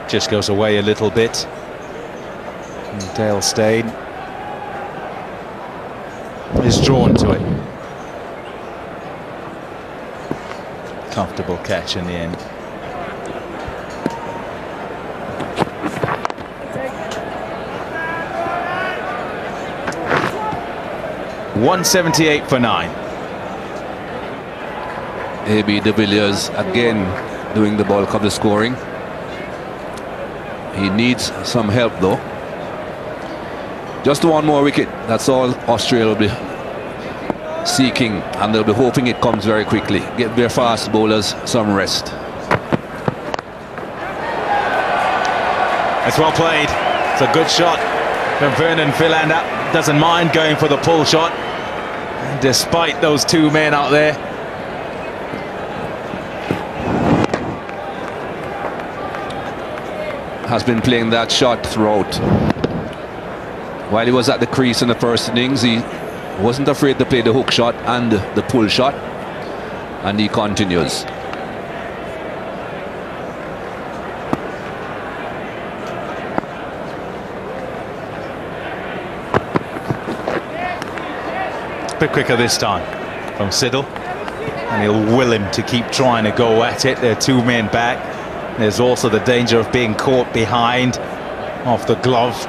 Just goes away a little bit. And Dale Steyn is drawn to it. Comfortable catch in the end. .178 for 9. AB de Villiers again doing the bulk of the scoring. He needs some help though. Just one more wicket, that's all Australia will be seeking, and they'll be hoping it comes very quickly. Get their fast bowlers some rest. It's well played. It's a good shot from Vernon Philander. Doesn't mind going for the pull shot, despite those two men out there. Has been playing that shot throughout. While he was at the crease in the first innings, he wasn't afraid to play the hook shot and the pull shot, and he continues. A bit quicker this time from Siddle, and he'll will him to keep trying to go at it. There are two men back. There's also the danger of being caught behind off the glove.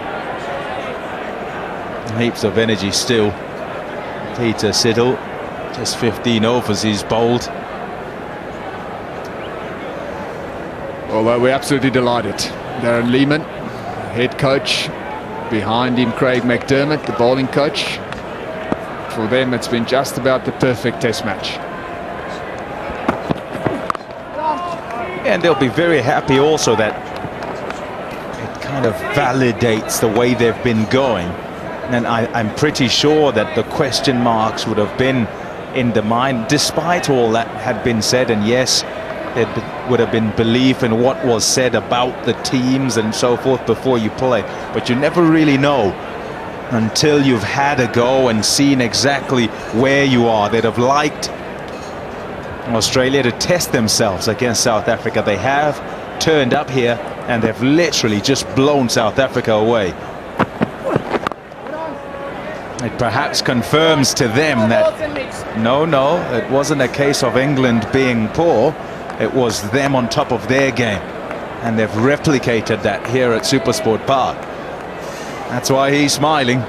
Heaps of energy still. Peter Siddle, just 15 overs he's bowled. Although we're absolutely delighted. Darren Lehmann, head coach, behind him Craig McDermott, the bowling coach. For them it's been just about the perfect test match. And they'll be very happy also that it kind of validates the way they've been going. And I'm pretty sure that the question marks would have been in the mind, despite all that had been said. And yes, there would have been belief in what was said about the teams and so forth before you play. But you never really know until you've had a go and seen exactly where you are. They'd have liked Australia to test themselves against South Africa. They have turned up here and they've literally just blown South Africa away. It perhaps confirms to them that no, it wasn't a case of England being poor. It was them on top of their game, and they've replicated that here at SuperSport Park. That's why he's smiling.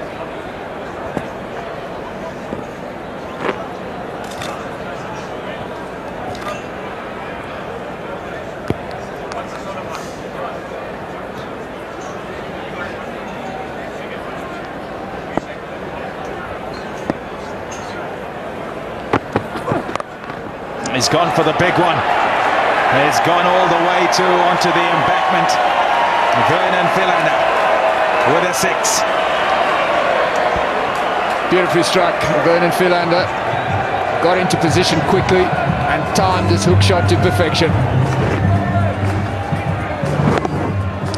He's gone for the big one. He's gone all the way onto the embankment. Vernon Philander with a 6. Beautifully struck, Vernon Philander. Got into position quickly and timed his hook shot to perfection.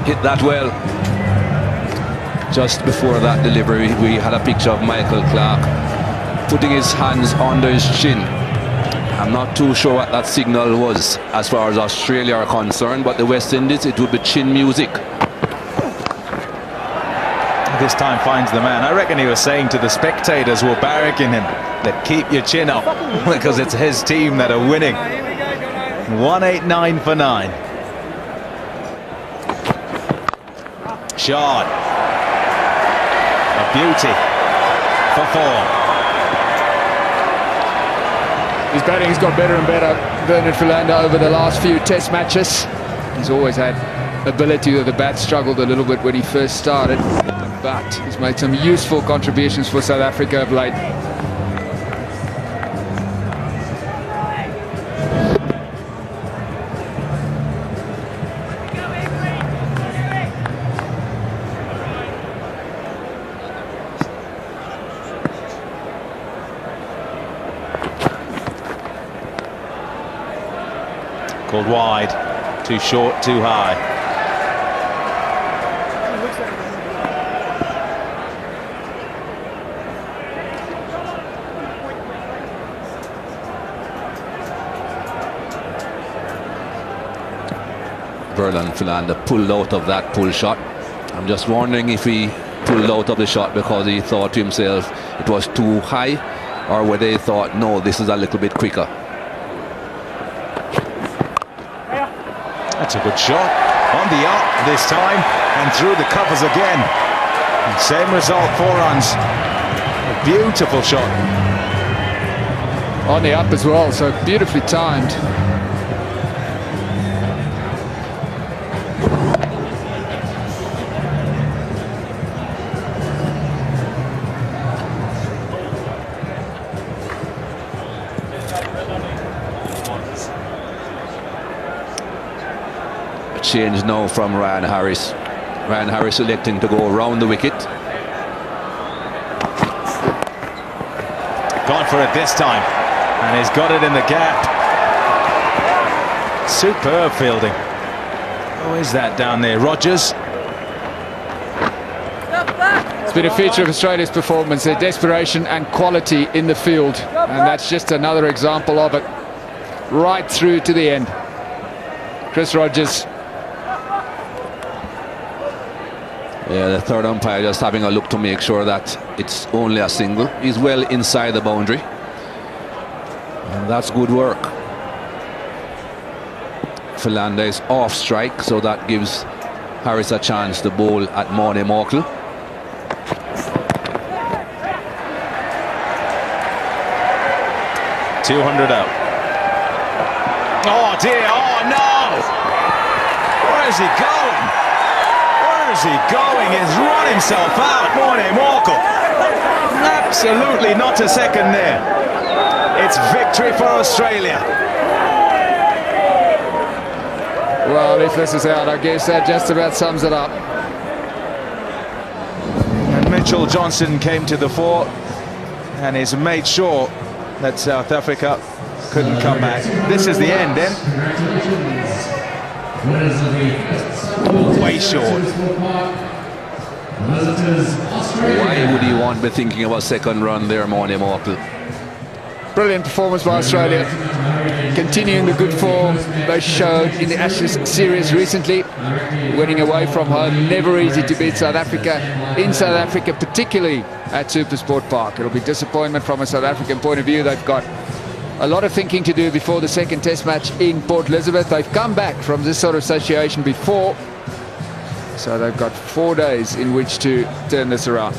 Hit that well. Just before that delivery, we had a picture of Michael Clark putting his hands under his chin. I'm not too sure what that signal was as far as Australia are concerned, but the West Indies, it would be chin music. This time finds the man. I reckon he was saying to the spectators who were barracking him that keep your chin up because it's his team that are winning. 189 for 9. Shot. A beauty for 4. His batting's got better and better, Vernon Philander, over the last few test matches. He's always had ability with the bat, struggled a little bit when he first started, but he's made some useful contributions for South Africa of late. Called wide, too short, too high. Vernon Philander pulled out of that pull shot. I'm just wondering if he pulled out of the shot because he thought to himself it was too high, or whether he thought, no, this is a little bit quicker. That's a good shot. On the up this time and through the covers again. And same result, 4 runs. A beautiful shot. On the up as well, so beautifully timed. Change now from Ryan Harris. Ryan Harris electing to go around the wicket. Gone for it this time. And he's got it in the gap. Superb fielding. Oh, is that down there? Rogers. It's been a feature of Australia's performance, their desperation and quality in the field. And that's just another example of it. Right through to the end. Chris Rogers. Yeah, the third umpire just having a look to make sure that it's only a single. He's well inside the boundary. And that's good work. Philander is off strike, so that gives Harris a chance to bowl at Morne Morkel. $200 out. Oh dear, oh no! Where is he going? Where is he going? He's run himself out, Morne Morkel. Absolutely not a second there. It's victory for Australia. Well, if this is out, I guess that just about sums it up. And Mitchell Johnson came to the fore and he's made sure that South Africa couldn't come back. This is the end, then. Way short. Why would he want to be thinking of a second run there, Morne Morkel? Brilliant performance by Australia. Continuing the good form they showed in the Ashes series recently. Winning away from home, never easy to beat South Africa. In South Africa, particularly at SuperSport Park. It'll be disappointment from a South African point of view. They've got a lot of thinking to do before the second test match in Port Elizabeth. They've come back from this sort of situation before. So they've got 4 days in which to turn this around.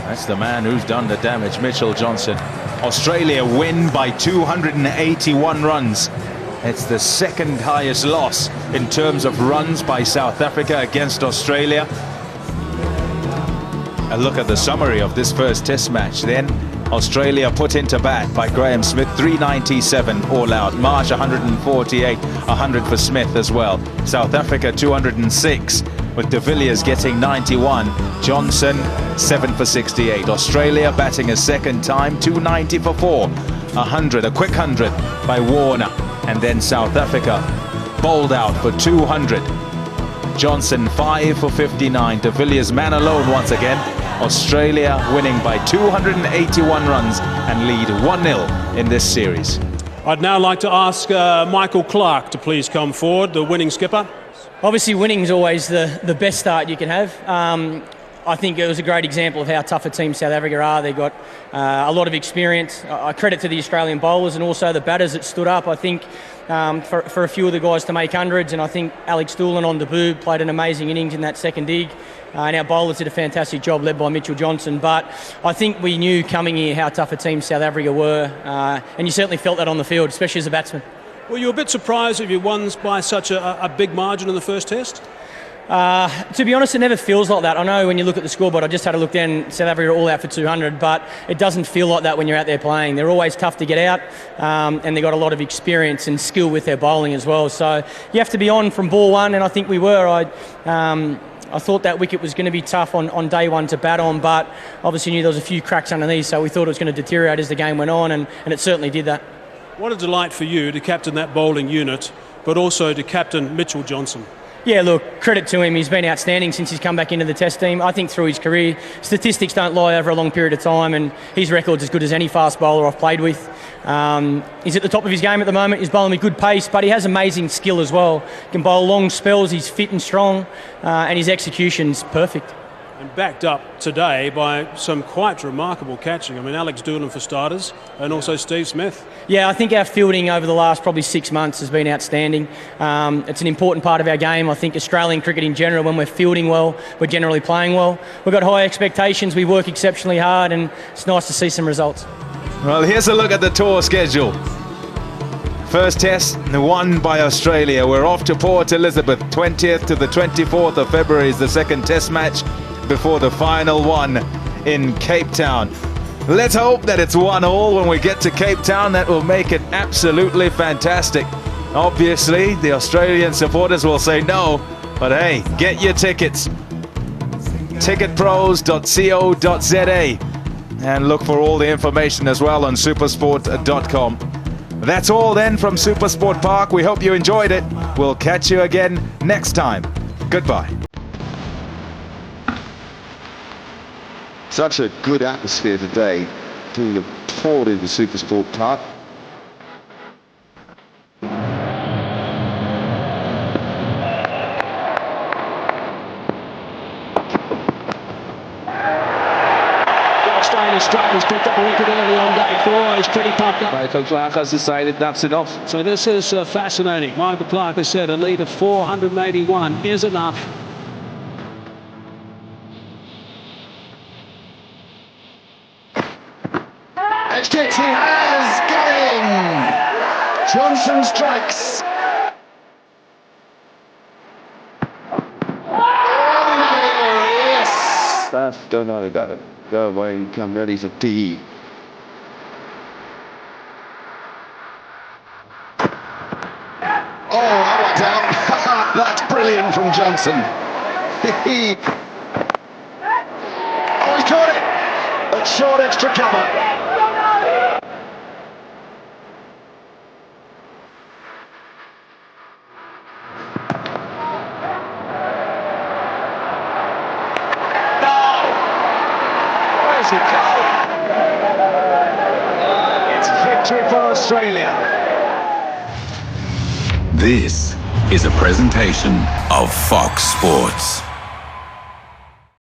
That's the man who's done the damage, Mitchell Johnson. Australia win by 281 runs. It's the second highest loss in terms of runs by South Africa against Australia. A look at the summary of this first test match then. Australia put into bat by Graham Smith, 397 all out. Marsh 148, 100 for Smith as well. South Africa 206 with de Villiers getting 91. Johnson 7 for 68. Australia batting a second time, 290 for 4. 100, a quick 100 by Warner. And then South Africa bowled out for 200. Johnson 5 for 59. De Villiers man alone once again. Australia winning by 281 runs and lead 1-0 in this series. I'd now like to ask Michael Clark to please come forward, the winning skipper. Obviously, winning is always the best start you can have. I think it was a great example of how tough a team South Africa are. They've got a lot of experience. I credit to the Australian bowlers and also the batters that stood up. I think for a few of the guys to make hundreds, and I think Alex Doolan on debut played an amazing innings in that second dig. And our bowlers did a fantastic job led by Mitchell Johnson. But I think we knew coming here how tough a team South Africa were. And you certainly felt that on the field, especially as a batsman. Were you a bit surprised if you won by such a big margin in the first test? To be honest, it never feels like that. I know when you look at the scoreboard, I just had a look down, South Africa are all out for 200, but it doesn't feel like that when you're out there playing. They're always tough to get out, and they've got a lot of experience and skill with their bowling as well. So you have to be on from ball one, and I think we were. I thought that wicket was going to be tough on day one to bat on, but obviously knew there was a few cracks underneath, so we thought it was going to deteriorate as the game went on, and it certainly did that. What a delight for you to captain that bowling unit, but also to captain Mitchell Johnson. Yeah, look, credit to him. He's been outstanding since he's come back into the Test team. I think through his career, statistics don't lie over a long period of time, and his record's as good as any fast bowler I've played with. He's at the top of his game at the moment. He's bowling with good pace, but he has amazing skill as well. He can bowl long spells. He's fit and strong, and his execution's perfect. And backed up today by some quite remarkable catching. I mean, Alex Doolan for starters, and also Steve Smith. Yeah, I think our fielding over the last probably 6 months has been outstanding. It's an important part of our game. I think Australian cricket in general, when we're fielding well, we're generally playing well. We've got high expectations, we work exceptionally hard, and it's nice to see some results. Well, here's a look at the tour schedule. First test won by Australia. We're off to Port Elizabeth. 20th to the 24th of February is the second test match before the final one in Cape Town. Let's hope that it's 1-1 when we get to Cape Town. That will make it absolutely fantastic. Obviously, the Australian supporters will say no, but hey, get your tickets. Ticketpros.co.za and look for all the information as well on supersport.com. That's all then from Supersport Park. We hope you enjoyed it. We'll catch you again next time. Goodbye. Such a good atmosphere today, being poured into Supersport Park. Australian strikers picked up a wicket early on day 4. He's pretty pumped up. Michael Clark has decided that's enough. So this is fascinating. Michael Clark has said a lead of 481 is enough. He has going. Johnson strikes. Yes. Don't know about it. Go away and come ready for tea. Oh, how about down. That's brilliant from Johnson. Oh, he's caught it. A short extra cover. It's victory for Australia. This is a presentation of Fox Sports.